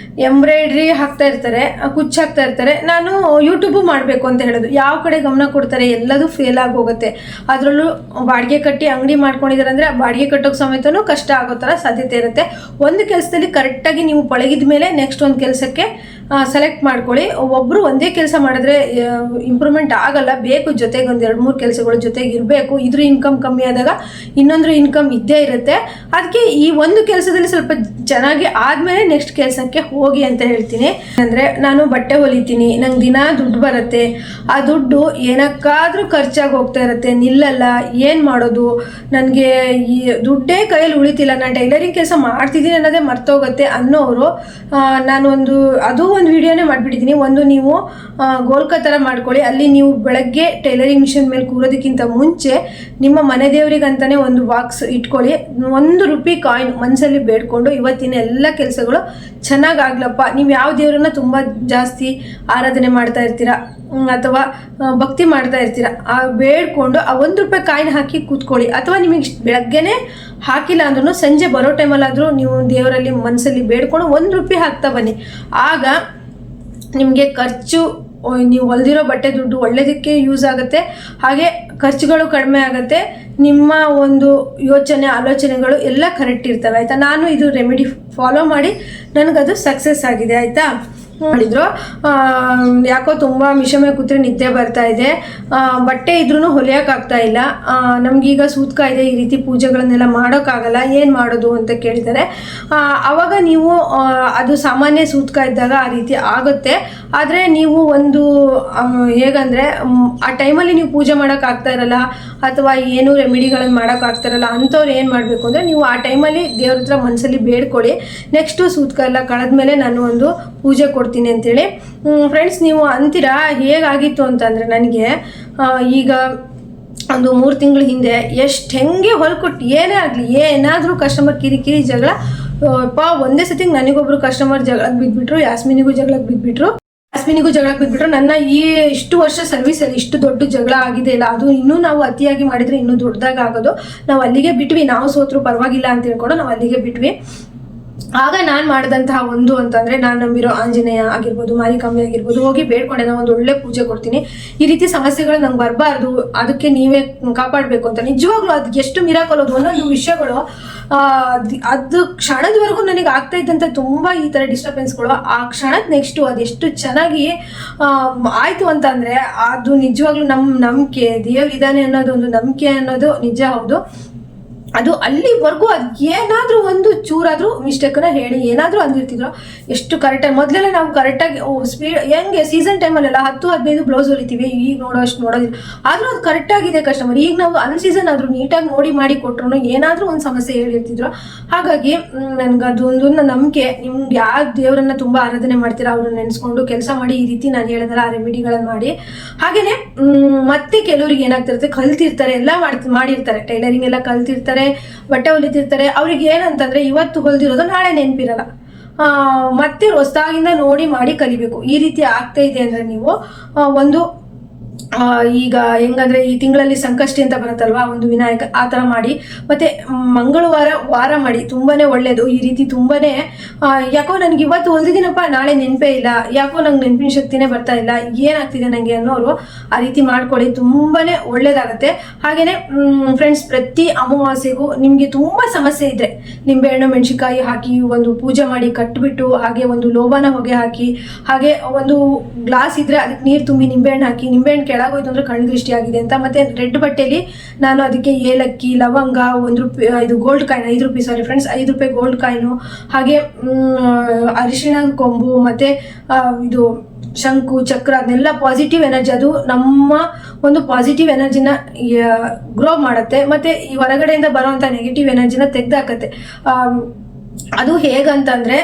ಎಂಬ್ರಾಯ್ಡ್ರಿ ಹಾಕ್ತಾ ಇರ್ತಾರೆ, ಕುಚ್ಚು ಹಾಕ್ತಾ ಇರ್ತಾರೆ. ನಾನು ಯೂಟ್ಯೂಬು ಮಾಡಬೇಕು ಅಂತ ಹೇಳೋದು. ಯಾವ ಕಡೆ ಗಮನ ಕೊಡ್ತಾರೆ ಎಲ್ಲದೂ ಫೇಲ್ ಆಗಿ ಹೋಗುತ್ತೆ. ಅದರಲ್ಲೂ ಬಾಡಿಗೆ ಕಟ್ಟಿ ಅಂಗಡಿ ಮಾಡ್ಕೊಂಡಿದ್ದಾರೆ ಅಂದರೆ ಆ ಬಾಡಿಗೆ ಕಟ್ಟೋಕೆ ಸಮೇತನೂ ಕಷ್ಟ ಆಗೋ ಥರ ಸಾಧ್ಯತೆ ಇರುತ್ತೆ. ಒಂದು ಕೆಲಸದಲ್ಲಿ ಕರೆಕ್ಟಾಗಿ ನೀವು ಪಳಗಿದ ಮೇಲೆ ನೆಕ್ಸ್ಟ್ ಒಂದು ಕೆಲಸಕ್ಕೆ ಸೆಲೆಕ್ಟ್ ಮಾಡ್ಕೊಳ್ಳಿ. ಒಬ್ಬರು ಒಂದೇ ಕೆಲಸ ಮಾಡಿದ್ರೆ ಇಂಪ್ರೂವ್ಮೆಂಟ್ ಆಗಲ್ಲ, ಬೇಕು ಜೊತೆಗೆ ಒಂದು 2-3 ಕೆಲಸಗಳು ಜೊತೆಗೆ ಇರಬೇಕು. ಇದ್ರ ಇನ್ಕಮ್ ಕಮ್ಮಿ ಆದಾಗ ಇನ್ನೊಂದ್ರ ಇನ್ಕಮ್ ಇದ್ದೇ ಇರುತ್ತೆ. ಅದಕ್ಕೆ ಈ ಒಂದು ಕೆಲಸದಲ್ಲಿ ಸ್ವಲ್ಪ ಚೆನ್ನಾಗಿ ಆದಮೇಲೆ ನೆಕ್ಸ್ಟ್ ಕೆಲಸಕ್ಕೆ ಹೋಗಿ ಅಂತ ಹೇಳ್ತೀನಿ. ಅಂದರೆ ನಾನು ಬಟ್ಟೆ ಹೊಲಿತೀನಿ, ನಂಗೆ ದಿನ ದುಡ್ಡು ಬರುತ್ತೆ, ಆ ದುಡ್ಡು ಏನಕ್ಕಾದರೂ ಖರ್ಚಾಗಿ ಹೋಗ್ತಾ ಇರುತ್ತೆ, ನಿಲ್ಲಲ್ಲ, ಏನು ಮಾಡೋದು, ನನಗೆ ಈ ದುಡ್ಡೇ ಕೈಯಲ್ಲಿ ಉಳಿತಿಲ್ಲ, ನಾನು ಟೈಲರಿಂಗ್ ಕೆಲಸ ಮಾಡ್ತಿದ್ದೀನಿ ಅನ್ನೋದೇ ಮರ್ತೋಗುತ್ತೆ ಅನ್ನೋರು ನಾನು ಒಂದು ವಿಡಿಯೋನೇ ಮಾಡಿಬಿಟ್ಟಿದ್ದೀನಿ. ನೀವು ಗೋಲ್ಕ ಥರ ಮಾಡ್ಕೊಳ್ಳಿ. ಅಲ್ಲಿ ನೀವು ಬೆಳಗ್ಗೆ ಟೈಲರಿಂಗ್ ಮಿಷನ್ ಮೇಲೆ ಕೂರೋದಕ್ಕಿಂತ ಮುಂಚೆ ನಿಮ್ಮ ಮನೆ ದೇವರಿಗಂತಲೇ ಒಂದು ಬಾಕ್ಸ್ ಇಟ್ಕೊಳ್ಳಿ. ₹1 ಕಾಯಿನ್ ಮನಸ್ಸಲ್ಲಿ ಬೇಡ್ಕೊಂಡು ಇವತ್ತಿನ ಎಲ್ಲ ಕೆಲಸಗಳು ಚೆನ್ನಾಗಾಗ್ಲಪ್ಪ. ನೀವು ಯಾವ ದೇವರನ್ನ ತುಂಬ ಜಾಸ್ತಿ ಆರಾಧನೆ ಮಾಡ್ತಾ ಇರ್ತೀರಾ ಅಥವಾ ಭಕ್ತಿ ಮಾಡ್ತಾ ಇರ್ತೀರಾ, ಆ ಬೇಡ್ಕೊಂಡು ಆ ₹1 ಕಾಯಿನ್ ಹಾಕಿ ಕೂತ್ಕೊಳ್ಳಿ. ಅಥವಾ ನಿಮಗೆ ಬೆಳಗ್ಗೆನೇ ಹಾಕಿಲ್ಲ ಅಂದ್ರೂ ಸಂಜೆ ಬರೋ ಟೈಮಲ್ಲಾದರೂ ನೀವು ದೇವರಲ್ಲಿ ಮನಸ್ಸಲ್ಲಿ ಬೇಡ್ಕೊಂಡು ₹1 ಹಾಕ್ತಾ ಬನ್ನಿ. ಆಗ ನಿಮಗೆ ಖರ್ಚು, ನೀವು ಹೊಲಿದಿರೋ ಬಟ್ಟೆ ದುಡ್ಡು ಒಳ್ಳೆಯದಕ್ಕೆ ಯೂಸ್ ಆಗುತ್ತೆ, ಹಾಗೆ ಖರ್ಚುಗಳು ಕಡಿಮೆ ಆಗುತ್ತೆ, ನಿಮ್ಮ ಒಂದು ಆಲೋಚನೆಗಳು ಎಲ್ಲ ಕರೆಕ್ಟ್ ಇರ್ತವೆ. ಆಯಿತಾ? ನಾನು ಇದು ರೆಮಿಡಿ ಫಾಲೋ ಮಾಡಿ ನನಗದು ಸಕ್ಸಸ್ ಆಗಿದೆ. ಆಯಿತಾ? ಮಾಡಿದ್ರು ಯಾಕೋ ತುಂಬ ಮಿಷಮೆ ಕೂತ್ರೆ ನಿದ್ದೆ ಬರ್ತಾ ಇದೆ, ಬಟ್ಟೆ ಇದ್ರೂ ಹೊಲಿಯೋಕ್ಕಾಗ್ತಾ ಇಲ್ಲ, ನಮಗೀಗ ಸೂತ್ಕ ಇದೆ, ಈ ರೀತಿ ಪೂಜೆಗಳನ್ನೆಲ್ಲ ಮಾಡೋಕ್ಕಾಗಲ್ಲ, ಏನು ಮಾಡೋದು ಅಂತ ಕೇಳಿದ್ದಾರೆ. ಆವಾಗ ನೀವು ಅದು ಸಾಮಾನ್ಯ ಸೂತ್ಕ ಇದ್ದಾಗ ಆ ರೀತಿ ಆಗುತ್ತೆ. ಆದರೆ ನೀವು ಹೇಗಂದರೆ ಆ ಟೈಮಲ್ಲಿ ನೀವು ಪೂಜೆ ಮಾಡೋಕ್ಕಾಗ್ತಾ ಇರಲ್ಲ ಅಥವಾ ಏನು ರೆಮಿಡಿಗಳನ್ನು ಮಾಡೋಕ್ಕಾಗ್ತಾ ಇರಲ್ಲ ಅಂಥವ್ರು ಏನು ಮಾಡಬೇಕು ಅಂದರೆ ನೀವು ಆ ಟೈಮಲ್ಲಿ ದೇವ್ರ ಹತ್ರ ಮನಸ್ಸಲ್ಲಿ ಬೇಡ್ಕೊಳ್ಳಿ. ನೆಕ್ಸ್ಟು ಸೂತ್ಕ ಎಲ್ಲ ಕಳೆದ್ಮೇಲೆ ನಾನು ಒಂದು ಪೂಜೆ ಕೊಡ್ತೀನಿ ಅಂತೇಳಿ. ಫ್ರೆಂಡ್ಸ್, ನೀವು ಅಂತೀರಾ ಹೇಗಾಗಿತ್ತು ಅಂತಂದರೆ, ನನಗೆ ಈಗ ಒಂದು 3 ತಿಂಗಳ ಹಿಂದೆ ಹೆಂಗೆ ಹೊಲ್ಕೊಟ್ಟು ಏನೇ ಆಗಲಿ, ಏನಾದರೂ ಕಸ್ಟಮರ್ ಕಿರಿಕಿರಿ ಜಗಳ, ಒಂದೇ ಸತಿ ನನಗೊಬ್ಬರು ಕಸ್ಟಮರ್ ಜಗಳಕ್ಕೆ ಬಿದ್ದುಬಿಟ್ರು, ಯಾಸ್ಮಿನಿಗೂ ಜಗಳಕ್ಕೆ ಬಿದ್ದುಬಿಟ್ರು. ನನ್ನ ಇಷ್ಟು ವರ್ಷ ಸರ್ವಿಸಲ್ಲಿ ಇಷ್ಟು ದೊಡ್ಡ ಜಗಳ ಆಗಿದೆ ಇಲ್ಲ, ಅದು ಇನ್ನೂ ನಾವು ಅತಿಯಾಗಿ ಮಾಡಿದರೆ ಇನ್ನೂ ದೊಡ್ಡದಾಗ ಆಗೋದು. ನಾವು ಅಲ್ಲಿಗೆ ಬಿಟ್ವಿ, ನಾವು ಸೋತ್ರು ಪರವಾಗಿಲ್ಲ ಅಂತ ಹೇಳ್ಕೊಂಡು ನಾವು ಅಲ್ಲಿಗೆ ಬಿಟ್ವಿ. ಆಗ ನಾನು ಮಾಡಿದಂತಹ ಅಂತಂದರೆ, ನಾನು ನಂಬಿರೋ ಆಂಜನೇಯ ಆಗಿರ್ಬೋದು, ಮಾರಿಕಮ್ಮಿ ಆಗಿರ್ಬೋದು, ಹೋಗಿ ಬೇಡ್ಕೊಂಡೆ, ನಾನು ಒಂದು ಒಳ್ಳೆ ಪೂಜೆ ಕೊಡ್ತೀನಿ, ಈ ರೀತಿ ಸಮಸ್ಯೆಗಳು ನಂಗೆ ಬರಬಾರ್ದು, ಅದಕ್ಕೆ ನೀವೇ ಕಾಪಾಡಬೇಕು ಅಂತ. ನಿಜವಾಗ್ಲೂ ಅದು ಎಷ್ಟು ಮಿರಾಕಲ್, ಅದು ಒಂದೊಂದು ವಿಷಯಗಳು ಅದು ಕ್ಷಣದವರೆಗೂ ನನಗೆ ಆಗ್ತಾ ಇದ್ದಂಥ ತುಂಬ ಈ ಥರ ಡಿಸ್ಟರ್ಬೆನ್ಸ್ಗಳು, ಆ ಕ್ಷಣದ ನೆಕ್ಸ್ಟು ಅದೆಷ್ಟು ಚೆನ್ನಾಗಿ ಆಯಿತು ಅಂತಂದರೆ, ಅದು ನಿಜವಾಗ್ಲೂ ನಮ್ಮ ನಂಬಿಕೆ, ದೇವರಿದ್ದಾನೆ ಅನ್ನೋದು ಒಂದು ನಂಬಿಕೆ ಅನ್ನೋದು ನಿಜ ಹೌದು. ಅದು ಅಲ್ಲಿವರೆಗೂ ಅದು ಏನಾದರೂ ಒಂದು ಚೂರಾದರೂ ಮಿಸ್ಟೇಕನ್ನ ಹೇಳಿ ಏನಾದರೂ ಅಂದಿರ್ತಿದ್ರು. ಎಷ್ಟು ಕರೆಕ್ಟಾಗಿ ಮೊದಲೆಲ್ಲ ನಾವು ಕರೆಕ್ಟಾಗಿ ಸ್ಪೀಡ್ ಹೆಂಗೆ ಸೀಸನ್ ಟೈಮಲ್ಲೆಲ್ಲ 10-15 ಬ್ಲೌಸ್ ಹೊಲಿತೀವಿ, ಈಗ ಅಷ್ಟು ನೋಡೋದಿಲ್ಲ. ಆದರೂ ಅದು ಕರೆಕ್ಟಾಗಿದೆ ಕಸ್ಟಮರ್. ಈಗ ನಾವು ಅನ್ಸೀಸನ್ ಆದರೂ ನೀಟಾಗಿ ನೋಡಿ ಮಾಡಿ ಕೊಟ್ಟರು ಏನಾದರೂ ಒಂದು ಸಮಸ್ಯೆ ಹೇಳಿರ್ತಿದ್ರು. ಹಾಗಾಗಿ ನನಗೆ ಅದೊಂದು ನಂಬಿಕೆ. ನಿಮ್ಗೆ ಯಾವ ದೇವರನ್ನ ತುಂಬ ಆರಾಧನೆ ಮಾಡ್ತೀರಾ ಅವ್ರನ್ನ ನೆನೆಸ್ಕೊಂಡು ಕೆಲಸ ಮಾಡಿ, ಈ ರೀತಿ ನಾನು ಹೇಳಿದಲ್ಲ ಆ ರೆಮಿಡಿಗಳನ್ನು ಮಾಡಿ. ಹಾಗೆಯೇ ಮತ್ತೆ ಕೆಲವರಿಗೆ ಏನಾಗ್ತಿರುತ್ತೆ, ಕಲ್ತಿರ್ತಾರೆ, ಎಲ್ಲ ಮಾಡಿರ್ತಾರೆ, ಟೈಲರಿಂಗ್ ಎಲ್ಲ ಕಲ್ತಿರ್ತಾರೆ, ಬಟ್ಟೆ ಹೊಲಿತಿರ್ತಾರೆ. ಅವ್ರಿಗೆ ಏನಂತಂದ್ರೆ ಇವತ್ತು ಹೊಲಿದಿರೋದು ನಾಳೆ ನೆನಪಿರಲ್ಲ, ಮತ್ತೆ ಹೊಸದಾಗಿಂದ ನೋಡಿ ಮಾಡಿ ಕಲಿಬೇಕು. ಈ ರೀತಿ ಆಗ್ತಾ ಇದೆ ಅಂದ್ರೆ ನೀವು ಈಗ ಹೆಂಗಂದ್ರೆ ಈ ತಿಂಗಳಲ್ಲಿ ಸಂಕಷ್ಟಿ ಅಂತ ಬರುತ್ತಲ್ವಾ, ಒಂದು ವಿನಾಯಕ ಆ ಥರ ಮಾಡಿ, ಮತ್ತೆ ಮಂಗಳವಾರ ವಾರ ಮಾಡಿ, ತುಂಬಾನೇ ಒಳ್ಳೇದು. ಈ ರೀತಿ ತುಂಬಾನೇ ಯಾಕೋ ನನಗೆ ಇವತ್ತು ಹೊಲ್ದಿದ್ದೀನಪ್ಪ, ನಾಳೆ ನೆನಪೇ ಇಲ್ಲ, ಯಾಕೋ ನಂಗೆ ನೆನಪಿನ ಶಕ್ತಿನೇ ಬರ್ತಾ ಇಲ್ಲ, ಏನಾಗ್ತಿದೆ ನನಗೆ ಅನ್ನೋರು ಆ ರೀತಿ ಮಾಡ್ಕೊಳ್ಳಿ, ತುಂಬಾನೇ ಒಳ್ಳೇದಾಗತ್ತೆ. ಹಾಗೇನೆ ಫ್ರೆಂಡ್ಸ್, ಪ್ರತಿ ಅಮಾವಾಸ್ಯೆಗೂ ನಿಮಗೆ ತುಂಬಾ ಸಮಸ್ಯೆ ಇದ್ರೆ ನಿಂಬೆಹಣ್ಣು ಮೆಣಸಿನಕಾಯಿ ಹಾಕಿ ಒಂದು ಪೂಜೆ ಮಾಡಿ ಕಟ್ಬಿಟ್ಟು, ಹಾಗೆ ಒಂದು ಲೋಬಾನ ಹೊಗೆ ಹಾಕಿ, ಹಾಗೆ ಒಂದು ಗ್ಲಾಸ್ ಇದ್ರೆ ಅದಕ್ಕೆ ನೀರು ತುಂಬಿ ನಿಂಬೆಹಣ್ಣು ಹಾಕಿ, ನಿಂಬೆಹಣ್ಣು ಏನು ಕೆಳಗೋಯ್ತು ಅಂದರೆ ಕಣ್ಣು ದೃಷ್ಟಿ ಆಗಿದೆ ಅಂತ. ಮತ್ತು ರೆಡ್ ಬಟ್ಟೆಯಲ್ಲಿ ನಾನು ಅದಕ್ಕೆ ಏಲಕ್ಕಿ, ಲವಂಗ, 1 ರೂಪಾಯಿ ಇದು ಗೋಲ್ಡ್ ಕಾಯಿನ್, 5 ರೂಪಾಯಿ ಸಾರಿ ಫ್ರೆಂಡ್ಸ್, 5 ರೂಪಾಯಿ ಗೋಲ್ಡ್ ಕಾಯಿನು, ಹಾಗೆ ಅರಿಶಿಣ ಕೊಂಬು, ಮತ್ತು ಇದು ಶಂಕು ಚಕ್ರ, ಅದನ್ನೆಲ್ಲ ಪಾಸಿಟಿವ್ ಎನರ್ಜಿ, ಅದು ನಮ್ಮ ಒಂದು ಪಾಸಿಟಿವ್ ಎನರ್ಜಿನ ಗ್ರೋ ಮಾಡುತ್ತೆ. ಮತ್ತು ಈ ಹೊರಗಡೆಯಿಂದ ಬರುವಂಥ ನೆಗೆಟಿವ್ ಎನರ್ಜಿನ ತೆಗೆದಾಕತ್ತೆ. ಅದು ಹೇಗಂತಂದರೆ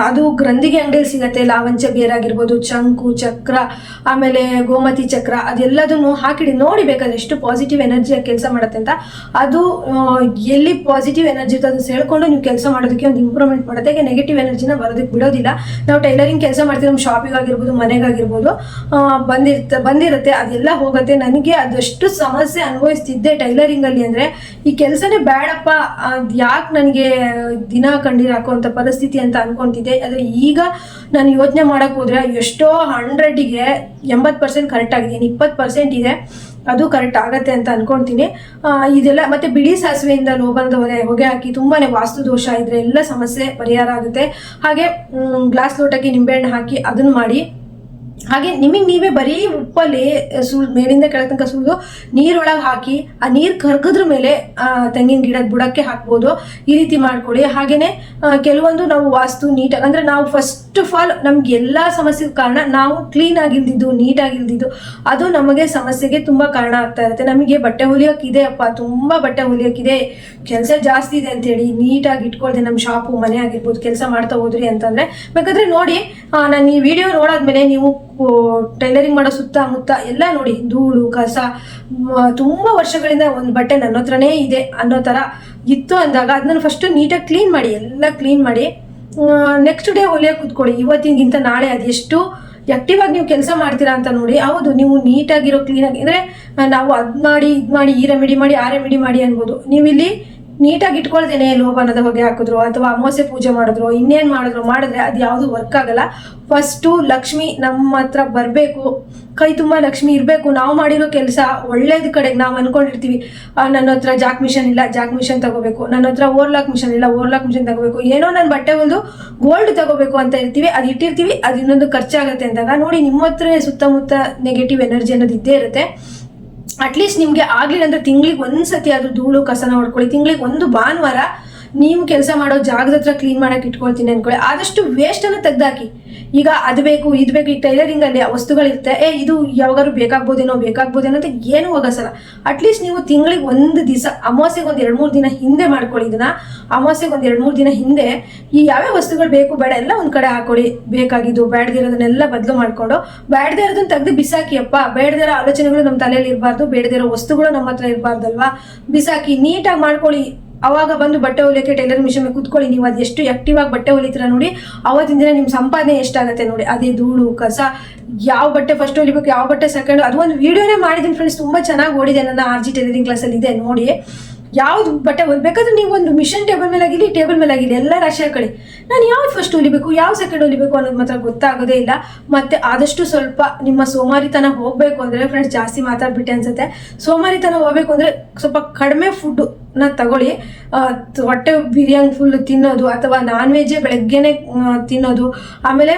ಅದು ಗ್ರಂಥಿಗೆ ಅಂಗಡಿಯಲ್ಲಿ ಸಿಗುತ್ತೆ. ಲಾವಂಚ ಬೇರಾಗಿರ್ಬೋದು, ಚಂಕು ಚಕ್ರ, ಆಮೇಲೆ ಗೋಮತಿ ಚಕ್ರ, ಅದೆಲ್ಲದನ್ನು ಹಾಕಿಡಿ ನೋಡಿ ಬೇಕಾದ್ರೆ ಎಷ್ಟು ಪಾಸಿಟಿವ್ ಎನರ್ಜಿಯಾಗಿ ಕೆಲಸ ಮಾಡುತ್ತೆ ಅಂತ. ಅದು ಎಲ್ಲಿ ಪಾಸಿಟಿವ್ ಎನರ್ಜಿ ಇರ್ತದೆ ಅದು ಸೇಳ್ಕೊಂಡು ನೀವು ಕೆಲಸ ಮಾಡೋದಕ್ಕೆ ಒಂದು ಇಂಪ್ರೂವ್ಮೆಂಟ್ ಮಾಡುತ್ತೆ. ಈಗ ನೆಗೆಟಿವ್ ಎನರ್ಜಿನ ಬರೋದಕ್ಕೆ ಬಿಡೋದಿಲ್ಲ. ನಾವು ಟೈಲರಿಂಗ್ ಕೆಲಸ ಮಾಡ್ತೀವಿ, ನಮ್ಮ ಶಾಪಿಗಾಗಿರ್ಬೋದು, ಮನೆಗಾಗಿರ್ಬೋದು ಬಂದಿರುತ್ತೆ, ಅದೆಲ್ಲ ಹೋಗುತ್ತೆ. ನನಗೆ ಅದಷ್ಟು ಸಮಸ್ಯೆ ಅನುಭವಿಸ್ತಿದ್ದೆ ಟೈಲರಿಂಗಲ್ಲಿ. ಅಂದರೆ ಈ ಕೆಲಸನೇ ಬೇಡಪ್ಪ, ಅದು ಯಾಕೆ ನನಗೆ ದಿನ ಕಂಡೀರು ಹಾಕುವಂಥ ಪರಿಸ್ಥಿತಿ ಅಂತ ಅನ್ಕೊಂತಿದ್ದೆ. ಆದರೆ ಈಗ ನಾನು ಯೋಚನೆ ಮಾಡೋಕೆ ಹೋದರೆ ಎಷ್ಟೋ 100ಗೆ 80% ಕರೆಕ್ಟ್ ಆಗಿದ್ದೀನಿ, 20% ಇದೆ, ಅದು ಕರೆಕ್ಟ್ ಆಗತ್ತೆ ಅಂತ ಅನ್ಕೊಳ್ತೀನಿ. ಇದೆಲ್ಲ ಮತ್ತೆ ಬಿಳಿ ಸಾಸಿವೆಯಿಂದ ಲೋಬನದ ಹೊಗೆ ಹಾಕಿ ತುಂಬಾ ವಾಸ್ತು ದೋಷ ಇದ್ರೆ ಎಲ್ಲ ಸಮಸ್ಯೆ ಪರಿಹಾರ ಆಗುತ್ತೆ. ಹಾಗೆ ಗ್ಲಾಸ್ ಲೋಟಕ್ಕೆ ನಿಂಬೆಹಣ್ಣು ಹಾಕಿ ಅದನ್ನು ಮಾಡಿ. ಹಾಗೆ ನಿಮಗೆ ನೀವೇ ಬರೀ ಉಪ್ಪಲ್ಲಿ ಮೇಲಿಂದ ಕೆಳಗೆ ತನಕ ಸುರಿದು ನೀರೊಳಗೆ ಹಾಕಿ ಆ ನೀರು ಕರ್ಗದ್ರ ಮೇಲೆ ತೆಂಗಿನ ಗಿಡದ ಬುಡಕ್ಕೆ ಹಾಕ್ಬೋದು. ಈ ರೀತಿ ಮಾಡ್ಕೊಳ್ಳಿ. ಹಾಗೆಯೇ ಕೆಲವೊಂದು ನಾವು ವಾಸ್ತು ನೀಟಾಗಿ ಅಂದರೆ ನಾವು ಫಸ್ಟ್ ಆಫ್ ಆಲ್ ನಮ್ಗೆ ಎಲ್ಲ ಸಮಸ್ಯೆಗೆ ಕಾರಣ ನಾವು ಕ್ಲೀನ್ ಆಗಿಲ್ದಿದ್ದು, ನೀಟಾಗಿಲ್ದಿದ್ದು, ಅದು ನಮಗೆ ಸಮಸ್ಯೆಗೆ ತುಂಬ ಕಾರಣ ಆಗ್ತಾ ಇರುತ್ತೆ. ನಮಗೆ ಬಟ್ಟೆ ಹೊಲಿಯೋಕ್ಕಿದೆ ಅಪ್ಪ, ತುಂಬ ಬಟ್ಟೆ ಹೊಲಿಯೋಕ್ಕಿದೆ, ಕೆಲಸ ಜಾಸ್ತಿ ಇದೆ ಅಂತೇಳಿ ನೀಟಾಗಿ ಇಟ್ಕೊಳ್ದೆ ನಮ್ಮ ಶಾಪು ಮನೆ ಆಗಿರ್ಬೋದು ಕೆಲಸ ಮಾಡ್ತಾ ಹೋದ್ರಿ ಅಂತಂದರೆ ಬೇಕಾದರೆ ನೋಡಿ, ನಾನು ಈ ವಿಡಿಯೋ ನೋಡಾದ್ಮೇಲೆ ನೀವು ಟೈಲರಿಂಗ್ ಮಾಡೋ ಸುತ್ತಮುತ್ತ ಎಲ್ಲ ನೋಡಿ, ಧೂಳು ಕಸ, ತುಂಬ ವರ್ಷಗಳಿಂದ ಒಂದು ಬಟ್ಟೆ ನನ್ನ ಹತ್ರನೇ ಇದೆ ಅನ್ನೋ ಥರ ಇತ್ತು ಅಂದಾಗ ಅದನ್ನ ಫಸ್ಟ್ ನೀಟಾಗಿ ಕ್ಲೀನ್ ಮಾಡಿ, ಎಲ್ಲ ಕ್ಲೀನ್ ಮಾಡಿ ನೆಕ್ಸ್ಟ್ ಡೇ ಹೊಲಿಯೋಕೆ ಕೂತ್ಕೊಳ್ಳಿ. ಇವತ್ತಿನಗಿಂತ ನಾಳೆ ಅದೆಷ್ಟು ಆಕ್ಟಿವ್ ಆಗಿ ನೀವು ಕೆಲಸ ಮಾಡ್ತೀರಾ ಅಂತ ನೋಡಿ. ಹೌದು, ನೀವು ನೀಟಾಗಿರೋ ಕ್ಲೀನಾಗಿ ಅಂದರೆ ನಾವು ಅದು ಮಾಡಿ ಇದು ಮಾಡಿ ಈ ರೆಮಿಡಿ ಮಾಡಿ ಆ ರೆಮಿಡಿ ಮಾಡಿ ಅನ್ಬೋದು. ನೀವಿಲ್ಲಿ ನೀಟಾಗಿ ಇಟ್ಕೊಳ್ತೇನೆ ಲೋಬನದ ಹೊಗೆ ಹಾಕಿದ್ರು ಅಥವಾ ಅಮಾವಾಸ್ಯೆ ಪೂಜೆ ಮಾಡಿದ್ರು ಇನ್ನೇನು ಮಾಡಿದ್ರೆ ಅದು ಯಾವುದು ವರ್ಕ್ ಆಗಲ್ಲ. ಫಸ್ಟು ಲಕ್ಷ್ಮಿ ನಮ್ಮ ಹತ್ರ ಬರಬೇಕು, ಕೈ ತುಂಬ ಲಕ್ಷ್ಮಿ ಇರಬೇಕು. ನಾವು ಮಾಡಿರೋ ಕೆಲಸ ಒಳ್ಳೇದು ಕಡೆಗೆ ನಾವು ಅನ್ಕೊಂಡಿರ್ತೀವಿ, ನನ್ನ ಹತ್ರ ಜಾಕ್ ಮಿಷನ್ ಇಲ್ಲ, ಜಾಕ್ ಮಿಷನ್ ತಗೋಬೇಕು, ನನ್ನ ಹತ್ರ ಓರ್ಲಾಕ್ ಮಿಷನ್ ಇಲ್ಲ, ಓರ್ಲಾಕ್ ಮಿಷನ್ ತಗೋಬೇಕು, ಏನೋ ನನ್ನ ಬಟ್ಟೆ ಒಂದು ಗೋಲ್ಡ್ ತಗೋಬೇಕು ಅಂತ ಇರ್ತೀವಿ, ಅದು ಇಟ್ಟಿರ್ತೀವಿ, ಅದು ಇನ್ನೊಂದು ಖರ್ಚಾಗುತ್ತೆ ಅಂದಾಗ ನೋಡಿ ನಿಮ್ಮ ಹತ್ರ ಸುತ್ತಮುತ್ತ ನೆಗೆಟಿವ್ ಎನರ್ಜಿ ಅನ್ನೋದು ಇದ್ದೇ ಇರುತ್ತೆ. ಅಟ್ಲೀಸ್ಟ್ ನಿಮಗೆ ಆಗಲಿಲ್ಲ ಅಂದರೆ ತಿಂಗಳಿಗೆ ಒಂದ್ಸತಿ ಅದು ಧೂಳು ಕಸನ ಹೊಡ್ಕೊಳ್ಳಿ. ತಿಂಗಳಿಗೆ ಒಂದು ಭಾನುವಾರ ನೀವು ಕೆಲಸ ಮಾಡೋ ಜಾಗದ ಹತ್ರ ಕ್ಲೀನ್ ಮಾಡಕ್ಕೆ ಇಟ್ಕೊಳ್ತೀನಿ ಅನ್ಕೊಳ್ಳಿ. ಆದಷ್ಟು ವೇಸ್ಟನ್ನು ತೆಗೆದಾಕಿ. ಈಗ ಅದು ಬೇಕು ಇದು ಬೇಕು, ಈಗ ಟೈಲರಿಂಗಲ್ಲಿ ವಸ್ತುಗಳಿರುತ್ತೆ, ಇದು ಯಾವಾಗಾದ್ರು ಬೇಕಾಗ್ಬೋದೇನೋ ಅಂತ ಏನೂ ಹೋಗಸಲ್ಲ. ಅಟ್ಲೀಸ್ಟ್ ನೀವು ತಿಂಗಳಿಗೆ ಒಂದು ದಿವಸ, ಅಮಾವಾಸ್ಯೆಗೆ ಒಂದು 2-3 ದಿನ ಹಿಂದೆ ಮಾಡ್ಕೊಳ್ಳಿ. ಇದನ್ನ ಅಮಾವಾಸ್ಯೆಗೆ ಒಂದು 2-3 ದಿನ ಹಿಂದೆ ಈ ಯಾವ್ಯಾವ ವಸ್ತುಗಳು ಬೇಕು ಬೇಡ ಎಲ್ಲ ಒಂದು ಕಡೆ ಹಾಕೊಳ್ಳಿ. ಬೇಕಾಗಿದ್ದು ಬೇಡದಿರೋದನ್ನೆಲ್ಲ ಬದಲು ಮಾಡ್ಕೊಂಡು ಬೇಡದೇ ಇರೋದನ್ನ ತೆಗೆದು ಬಿಸಾಕಿ. ಅಪ್ಪ, ಬೇಡದಿರೋ ಆಲೋಚನೆಗಳು ನಮ್ಮ ತಲೆಯಲ್ಲಿ ಇರಬಾರ್ದು, ಬೇಡದಿರೋ ವಸ್ತುಗಳು ನಮ್ಮ ಹತ್ರ ಇರಬಾರ್ದಲ್ವಾ, ಬಿಸಾಕಿ ನೀಟಾಗಿ ಮಾಡ್ಕೊಳ್ಳಿ. ಅವಾಗ ಬಂದು ಬಟ್ಟೆ ಹೊಲಿಯೋಕ್ಕೆ ಟೈಲರ್ ಮಿಷನ್ ಮೇಲೆ ಕೂತ್ಕೊಳ್ಳಿ. ನೀವು ಅದು ಎಷ್ಟು ಆಕ್ಟಿವ್ ಆಗಿ ಬಟ್ಟೆ ಹೊಲಿತೀರ ನೋಡಿ, ಅವತ್ತಿನ ದಿನ ನಿಮ್ಮ ಸಂಪಾದನೆ ಎಷ್ಟಾಗುತ್ತೆ ನೋಡಿ. ಅದೇ ಧೂಳು ಕಸ, ಯಾವ ಬಟ್ಟೆ ಫಸ್ಟ್ ಹೊಲಿಬೇಕು, ಯಾವ ಬಟ್ಟೆ ಸೆಕೆಂಡ್, ಅದು ಒಂದು ವಿಡಿಯೋನೇ ಮಾಡಿದ್ದೀನಿ ಫ್ರೆಂಡ್ಸ್, ತುಂಬ ಚೆನ್ನಾಗಿ ಓಡಿದೆ, ನನ್ನ RG ಟೈಲರಿಂಗ್ ಕ್ಲಾಸಲ್ಲಿ ಇದೆ ನೋಡಿ. ಯಾವ್ದು ಬಟ್ಟೆ ಹೊಲಿಬೇಕಾದ್ರೆ ನೀವು ಒಂದು ಮಿಷನ್ ಟೇಬಲ್ ಮೇಲೆ ಆಗಿಲಿ ಎಲ್ಲ ರಾಶಿ ಹಾಕೊಳ್ಳಿ. ನಾನು ಯಾವ್ದು ಫಸ್ಟ್ ಹೊಲಿಬೇಕು, ಯಾವ ಸೆಕೆಂಡ್ ಹೊಲಿಬೇಕು ಅನ್ನೋದು ಮಾತ್ರ ಗೊತ್ತಾಗೋದೇ ಇಲ್ಲ. ಮತ್ತೆ ಆದಷ್ಟು ಸ್ವಲ್ಪ ನಿಮ್ಮ ಸೋಮಾರಿತನ ಹೋಗಬೇಕು ಅಂದರೆ ಫ್ರೆಂಡ್ಸ್, ಜಾಸ್ತಿ ಮಾತಾಡ್ಬಿಟ್ಟೆ ಅನ್ಸುತ್ತೆ, ಸೋಮಾರಿತನ ಹೋಗ್ಬೇಕು ಅಂದರೆ ಸ್ವಲ್ಪ ಕಡಿಮೆ ಫುಡ್ನ ತಗೊಳ್ಳಿ. ಹೊಟ್ಟೆ ಬಿರಿಯಾನಿ ಫುಲ್ ತಿನ್ನೋದು ಅಥವಾ ನಾನ್ ವೆಜ್ಜೇ ಬೆಳಗ್ಗೆನೆ ತಿನ್ನೋದು, ಆಮೇಲೆ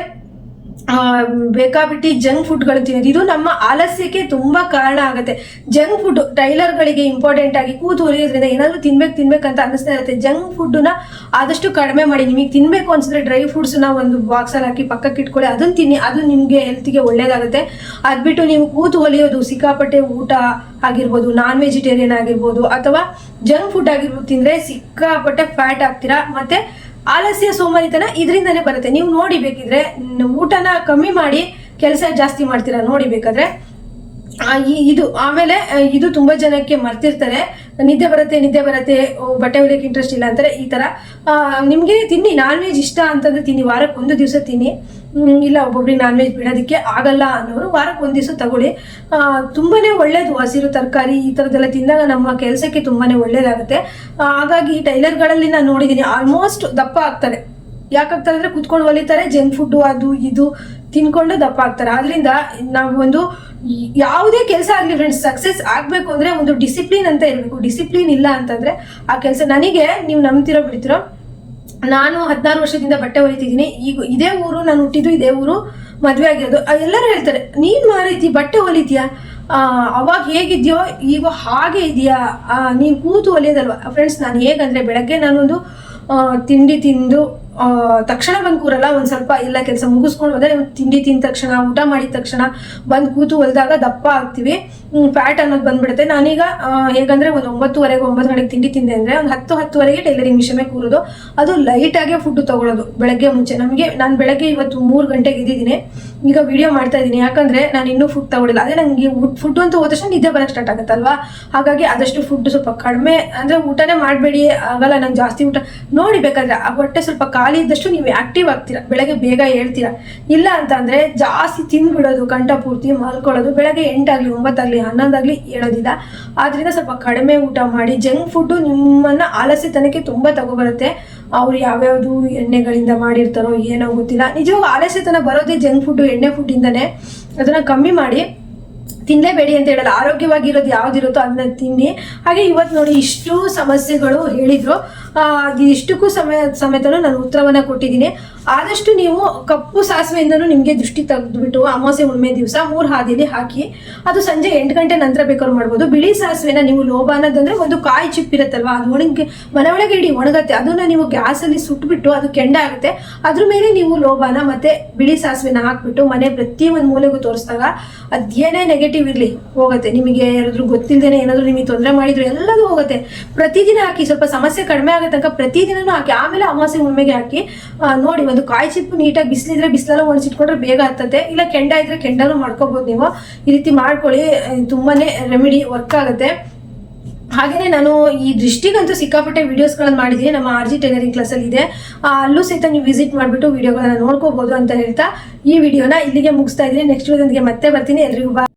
ಬೇಕಾಬಿಟ್ಟು ಜಂಕ್ ಫುಡ್ಗಳು ತಿನ್ನೋದು, ಇದು ನಮ್ಮ ಆಲಸ್ಯಕ್ಕೆ ತುಂಬ ಕಾರಣ ಆಗುತ್ತೆ. ಜಂಕ್ ಫುಡ್ ಟೈಲರ್ಗಳಿಗೆ ಇಂಪಾರ್ಟೆಂಟ್ ಆಗಿ ಕೂತು ಹೊಲಿಯೋದ್ರಿಂದ ಏನಾದರೂ ತಿನ್ಬೇಕಂತ ಅನ್ನಿಸ್ತಾ ಇರುತ್ತೆ. ಜಂಕ್ ಫುಡ್ನ ಆದಷ್ಟು ಕಡಿಮೆ ಮಾಡಿ. ನಿಮಗೆ ತಿನ್ನಬೇಕು ಅನ್ಸಿದ್ರೆ ಡ್ರೈ ಫ್ರೂಟ್ಸ್ನ ಒಂದು ಬಾಕ್ಸಲ್ಲಿ ಹಾಕಿ ಪಕ್ಕಕ್ಕೆ ಇಟ್ಕೊಳ್ಳಿ, ಅದನ್ನು ತಿನ್ನಿ, ಅದು ನಿಮಗೆ ಹೆಲ್ತ್ಗೆ ಒಳ್ಳೇದಾಗುತ್ತೆ. ಅದ್ಬಿಟ್ಟು ನೀವು ಕೂತು ಹೊಲಿಯೋದು ಸಿಕ್ಕಾಪಟ್ಟೆ ಊಟ ಆಗಿರ್ಬೋದು, ನಾನ್ ವೆಜಿಟೇರಿಯನ್ ಆಗಿರ್ಬೋದು ಅಥವಾ ಜಂಕ್ ಫುಡ್ ಆಗಿರ್ಬೋದು ತಿಂದರೆ ಸಿಕ್ಕಾಪಟ್ಟೆ ಫ್ಯಾಟ್ ಆಗ್ತೀರಾ. ಮತ್ತು ಆಲಸ್ಯ ಸೋಮಾರಿತನ ಇದರಿಂದನೇ ಬರುತ್ತೆ. ನೀವು ನೋಡಿ ಬೇಕಿದ್ರೆ ಊಟನ ಕಮ್ಮಿ ಮಾಡಿ ಕೆಲಸ ಜಾಸ್ತಿ ಮಾಡ್ತೀರಾ ನೋಡಿ ಬೇಕಾದ್ರೆ. ಇದು ಆಮೇಲೆ ಇದು ತುಂಬ ಜನಕ್ಕೆ ಮರ್ತಿರ್ತಾರೆ, ನಿದ್ದೆ ಬರುತ್ತೆ, ಬಟ್ಟೆ ಹೊಲಿಯೋಕೆ ಇಂಟ್ರೆಸ್ಟ್ ಇಲ್ಲ ಅಂತಾರೆ. ಈ ಥರ ನಿಮಗೆ ತಿನ್ನಿ, ನಾನ್ ವೆಜ್ ಇಷ್ಟ ಅಂತಂದ್ರೆ ತಿನ್ನಿ, ವಾರಕ್ಕೆ 1 ದಿವಸ ತಿನ್ನಿ. ಇಲ್ಲ ಒಬ್ಬೊಬ್ರಿಗೆ ನಾನ್ ವೆಜ್ ಬಿಡೋದಕ್ಕೆ ಆಗಲ್ಲ ಅನ್ನೋರು ವಾರಕ್ಕೆ 1 ದಿವಸ ತಗೊಳ್ಳಿ. ತುಂಬಾ ಒಳ್ಳೇದು. ಹಸಿರು ತರಕಾರಿ ಈ ಥರದ್ದೆಲ್ಲ ತಿಂದಾಗ ನಮ್ಮ ಕೆಲಸಕ್ಕೆ ತುಂಬಾ ಒಳ್ಳೇದಾಗುತ್ತೆ. ಹಾಗಾಗಿ ಟೈಲರ್ಗಳಲ್ಲಿ ನಾನು ನೋಡಿದ್ದೀನಿ ಆಲ್ಮೋಸ್ಟ್ ದಪ್ಪ ಆಗ್ತಾರೆ. ಯಾಕಾಗ್ತಾರೆ ಅಂದರೆ ಕುತ್ಕೊಂಡು ಹೊಲಿತಾರೆ, ಜಂಕ್ ಫುಡ್ಡು ಅದು ಇದು ತಿನ್ಕೊಂಡು ದಪ್ಪ ಆಗ್ತಾರೆ. ಆದ್ರಿಂದ ನಾವು ಒಂದು ಯಾವುದೇ ಕೆಲಸ ಆಗಲಿ ಫ್ರೆಂಡ್ಸ್, ಸಕ್ಸಸ್ ಆಗಬೇಕು ಅಂದರೆ ಒಂದು ಡಿಸಿಪ್ಲಿನ್ ಅಂತ ಇರಬೇಕು. ಡಿಸಿಪ್ಲಿನ್ ಇಲ್ಲ ಅಂತಂದರೆ ಆ ಕೆಲಸ, ನನಗೆ ನೀವು ನಂಬ್ತಿರೋ ಬಿಡ್ತಿರೋ, ನಾನು 16 ವರ್ಷದಿಂದ ಬಟ್ಟೆ ಹೊಲಿತಿದ್ದೀನಿ. ಈಗ ಇದೇ ಊರು, ನಾನು ಹುಟ್ಟಿದ್ದು ಇದೇ ಊರು, ಮದುವೆ ಆಗಿರೋದು. ಎಲ್ಲರೂ ಹೇಳ್ತಾರೆ, ನೀನು ಮಾರೈತಿ ಬಟ್ಟೆ ಹೊಲಿತೀಯಾ, ಅವಾಗ ಹೇಗಿದೆಯೋ ಈಗ ಹಾಗೆ ಇದೆಯಾ, ನೀವು ಕೂತು ಒಲಿಯೋದಲ್ವ ಫ್ರೆಂಡ್ಸ್. ನಾನು ಹೇಗಂದರೆ ಬೆಳಗ್ಗೆ ನಾನೊಂದು ತಿಂಡಿ ತಿಂದು ತಕ್ಷಣ ಬಂದು ಕೂರಲ್ಲ, ಒಂದು ಸ್ವಲ್ಪ ಎಲ್ಲ ಕೆಲಸ ಮುಗಿಸ್ಕೊಂಡು ಹೋದರೆ ತಿಂಡಿ ತಿಂದ ತಕ್ಷಣ ಊಟ ಮಾಡಿದ ತಕ್ಷಣ ಬಂದು ಕೂತು ಹೊಲಿದಾಗ ದಪ್ಪ ಆಗ್ತೀವಿ, ಫ್ಯಾಟ್ ಅನ್ನೋದು ಬಂದ್ಬಿಡುತ್ತೆ. ನಾನೀಗ ಹೇಗಂದರೆ ಒಂದು 9:30 9 ಗಂಟೆಗೆ ತಿಂಡಿ ತಿಂದೆ ಅಂದರೆ ಒಂದು 10-10:30ಗೆ ಟೈಲರಿಂಗ್ ಮಿಷನ್ಗೆ ಕೂರೋದು, ಅದು ಲೈಟಾಗೆ ಫುಡ್ ತೊಗೊಳೋದು ಬೆಳಗ್ಗೆ ಮುಂಚೆ. ನಾನು ಬೆಳಗ್ಗೆ ಇವತ್ತು 3 ಗಂಟೆಗೆ ಇದ್ದಿದ್ದೀನಿ, ಈಗ ವಿಡಿಯೋ ಮಾಡ್ತಾ ಇದ್ದೀನಿ ಯಾಕಂದರೆ ನಾನು ಇನ್ನೂ ಫುಡ್ ತಗೊಳ್ಳಿಲ್ಲ. ಅದೇ ನನಗೆ ಫುಡ್ ಅಂತ ಹೋದ ತಕ್ಷಣ ನಿದ್ದೆ ಬರೋಕ್ಕೆ ಸ್ಟಾರ್ಟ್ ಆಗುತ್ತಲ್ವಾ, ಹಾಗಾಗಿ ಆದಷ್ಟು ಫುಡ್ ಸ್ವಲ್ಪ ಕಡಿಮೆ, ಅಂದರೆ ಊಟನೇ ಮಾಡಬೇಡಿ, ಆಗಲ್ಲ ನಂಗೆ ಜಾಸ್ತಿ ಊಟ ನೋಡಿ. ಬೇಕಾದರೆ ಆ ಹೊಟ್ಟೆ ಸ್ವಲ್ಪ ಖಾಲಿ ಇದ್ದಷ್ಟು ನೀವು ಆ್ಯಕ್ಟಿವ್ ಆಗ್ತೀರಾ, ಬೆಳಗ್ಗೆ ಬೇಗ ಹೇಳ್ತೀರಾ. ಇಲ್ಲ ಅಂತ ಅಂದರೆ ಜಾಸ್ತಿ ತಿಂದ್ಬಿಡೋದು, ಕಂಠ ಪೂರ್ತಿ ಮಲ್ಕೊಳ್ಳೋದು, ಬೆಳಗ್ಗೆ 8 ಆಗಲಿ 9 ಆಗಲಿ 11 ಆಗಲಿ ಹೇಳೋದಿಲ್ಲ. ಆದ್ದರಿಂದ ಸ್ವಲ್ಪ ಕಡಿಮೆ ಊಟ ಮಾಡಿ. ಜಂಕ್ ಫುಡ್ಡು ನಿಮ್ಮನ್ನು ಆಲಸ್ಯತನಕ್ಕೆ ತುಂಬ ತಗೊಬರುತ್ತೆ. ಅವ್ರು ಯಾವ್ಯಾವುದು ಎಣ್ಣೆಗಳಿಂದ ಮಾಡಿರ್ತಾರೋ ಏನೋ ಗೊತ್ತಿಲ್ಲ. ನಿಜವಾಗ ಆಲಸ್ಯತನ ಬರೋದೇ ಜಂಕ್ ಫುಡ್ಡು, ಎಣ್ಣೆ ಫುಡ್ಡಿಂದನೇ. ಅದನ್ನು ಕಮ್ಮಿ ಮಾಡಿ, ತಿನ್ನಲೇಬೇಡಿ ಅಂತ ಹೇಳಲ್ಲ, ಆರೋಗ್ಯವಾಗಿರೋದು ಯಾವುದಿರುತ್ತೋ ಅದನ್ನ ತಿನ್ನಿ. ಹಾಗೆ ಇವತ್ತು ನೋಡಿ ಇಷ್ಟು ಸಮಸ್ಯೆಗಳು ಹೇಳಿದ್ರು, ಇಷ್ಟಕ್ಕೂ ಸಮೇತನೂ ನಾನು ಉತ್ತರವನ್ನು ಕೊಟ್ಟಿದ್ದೀನಿ. ಆದಷ್ಟು ನೀವು ಕಪ್ಪು ಸಾಸಿವೆಯಿಂದನೂ ನಿಮಗೆ ದೃಷ್ಟಿ ತೆಗೆದುಬಿಟ್ಟು ಅಮಾವಾಸ್ಯೆ ಹುಣ್ಣಿಮೆ ದಿವಸ 3 ಹಾದಿಲಿ ಹಾಕಿ, ಅದು ಸಂಜೆ 8 ಗಂಟೆ ನಂತರ ಬೇಕಾದ್ರೂ ಮಾಡ್ಬೋದು. ಬಿಳಿ ಸಾಸಿವೆನ ನೀವು ಲೋಬ ಅನ್ನೋದಂದ್ರೆ ಒಂದು ಕಾಯಿ ಚಿಪ್ ಇರುತ್ತಲ್ವಾ, ಅದು ಮನೆ ಒಳಗೆ ಇಡಿ ಒಣಗತ್ತೆ, ಅದನ್ನ ನೀವು ಗ್ಯಾಸಲ್ಲಿ ಸುಟ್ಬಿಟ್ಟು ಅದು ಕೆಂಡ ಆಗುತ್ತೆ, ಅದ್ರ ಮೇಲೆ ನೀವು ಲೋಬಾನ ಮತ್ತೆ ಬಿಳಿ ಸಾಸಿವೆನ ಹಾಕ್ಬಿಟ್ಟು ಮನೆ ಪ್ರತಿ ಒಂದು ಮೂಲೆಗೂ ತೋರಿಸಿದಾಗ ಅದೇನೇ ನೆಗೆಟಿವ್ ಇರಲಿ ಹೋಗುತ್ತೆ. ನಿಮಗೆ ಯಾರಾದ್ರೂ ಗೊತ್ತಿಲ್ಲದೇನೆ ಏನಾದರೂ ನಿಮಗೆ ತೊಂದರೆ ಮಾಡಿದ್ರು ಎಲ್ಲದೂ ಹೋಗುತ್ತೆ. ಪ್ರತಿದಿನ ಹಾಕಿ, ಸ್ವಲ್ಪ ಸಮಸ್ಯೆ ಕಡಿಮೆ ಆಗೋ ತನಕ ಪ್ರತಿದಿನನೂ ಹಾಕಿ, ಆಮೇಲೆ ಅಮಾವಾಸ್ಯೆ ಹುಣ್ಣಿಮೆಗೆ ಹಾಕಿ ನೋಡಿ. ಒಂದು ಕಾಯಿ ಚಿಪ್ಪು ನೀಟಾಗಿ ಬಿಸಿಲಿದ್ರೆ ಬಿಸಿಲೆಲ್ಲ ಒಣಸಿಟ್ಕೊಂಡ್ರೆ ಬೇಗ ಹತ್ತತ್ತೆ, ಇಲ್ಲ ಕೆಂಡ ಇದ್ರೆ ಕೆಂಡನೂ ಮಾಡ್ಕೋಬಹುದು ನೀವು. ಈ ರೀತಿ ಮಾಡ್ಕೊಳ್ಳಿ, ತುಂಬಾನೇ ರೆಮಿಡಿ ವರ್ಕ್ ಆಗುತ್ತೆ. ಹಾಗೆಯೇ ನಾನು ಈ ದೃಷ್ಟಿಗಂತೂ ಸಿಕ್ಕಾಪಟ್ಟೆ ವಿಡಿಯೋಸ್ಗಳನ್ನು ಮಾಡಿದ್ದೀನಿ, ನಮ್ಮ RG ಟೈಲರಿಂಗ್ ಕ್ಲಾಸಲ್ಲಿ ಇದೆ, ಅಲ್ಲೂ ಸಹಿತ ನೀವು ವಿಸಿಟ್ ಮಾಡಿಬಿಟ್ಟು ವಿಡಿಯೋಗಳನ್ನ ನೋಡ್ಕೋಬಹುದು ಅಂತ ಹೇಳ್ತಾ ಈ ವಿಡಿಯೋನ ಇಲ್ಲಿಗೆ ಮುಗಿಸ್ತಾ ಇದ್ದೀನಿ. ನೆಕ್ಸ್ಟ್ ವಿಡಿಯೋದೊಂದಿಗೆ ಮತ್ತೆ ಬರ್ತೀನಿ. ಎಲ್ರಿಗೂ ಬಾಯ್.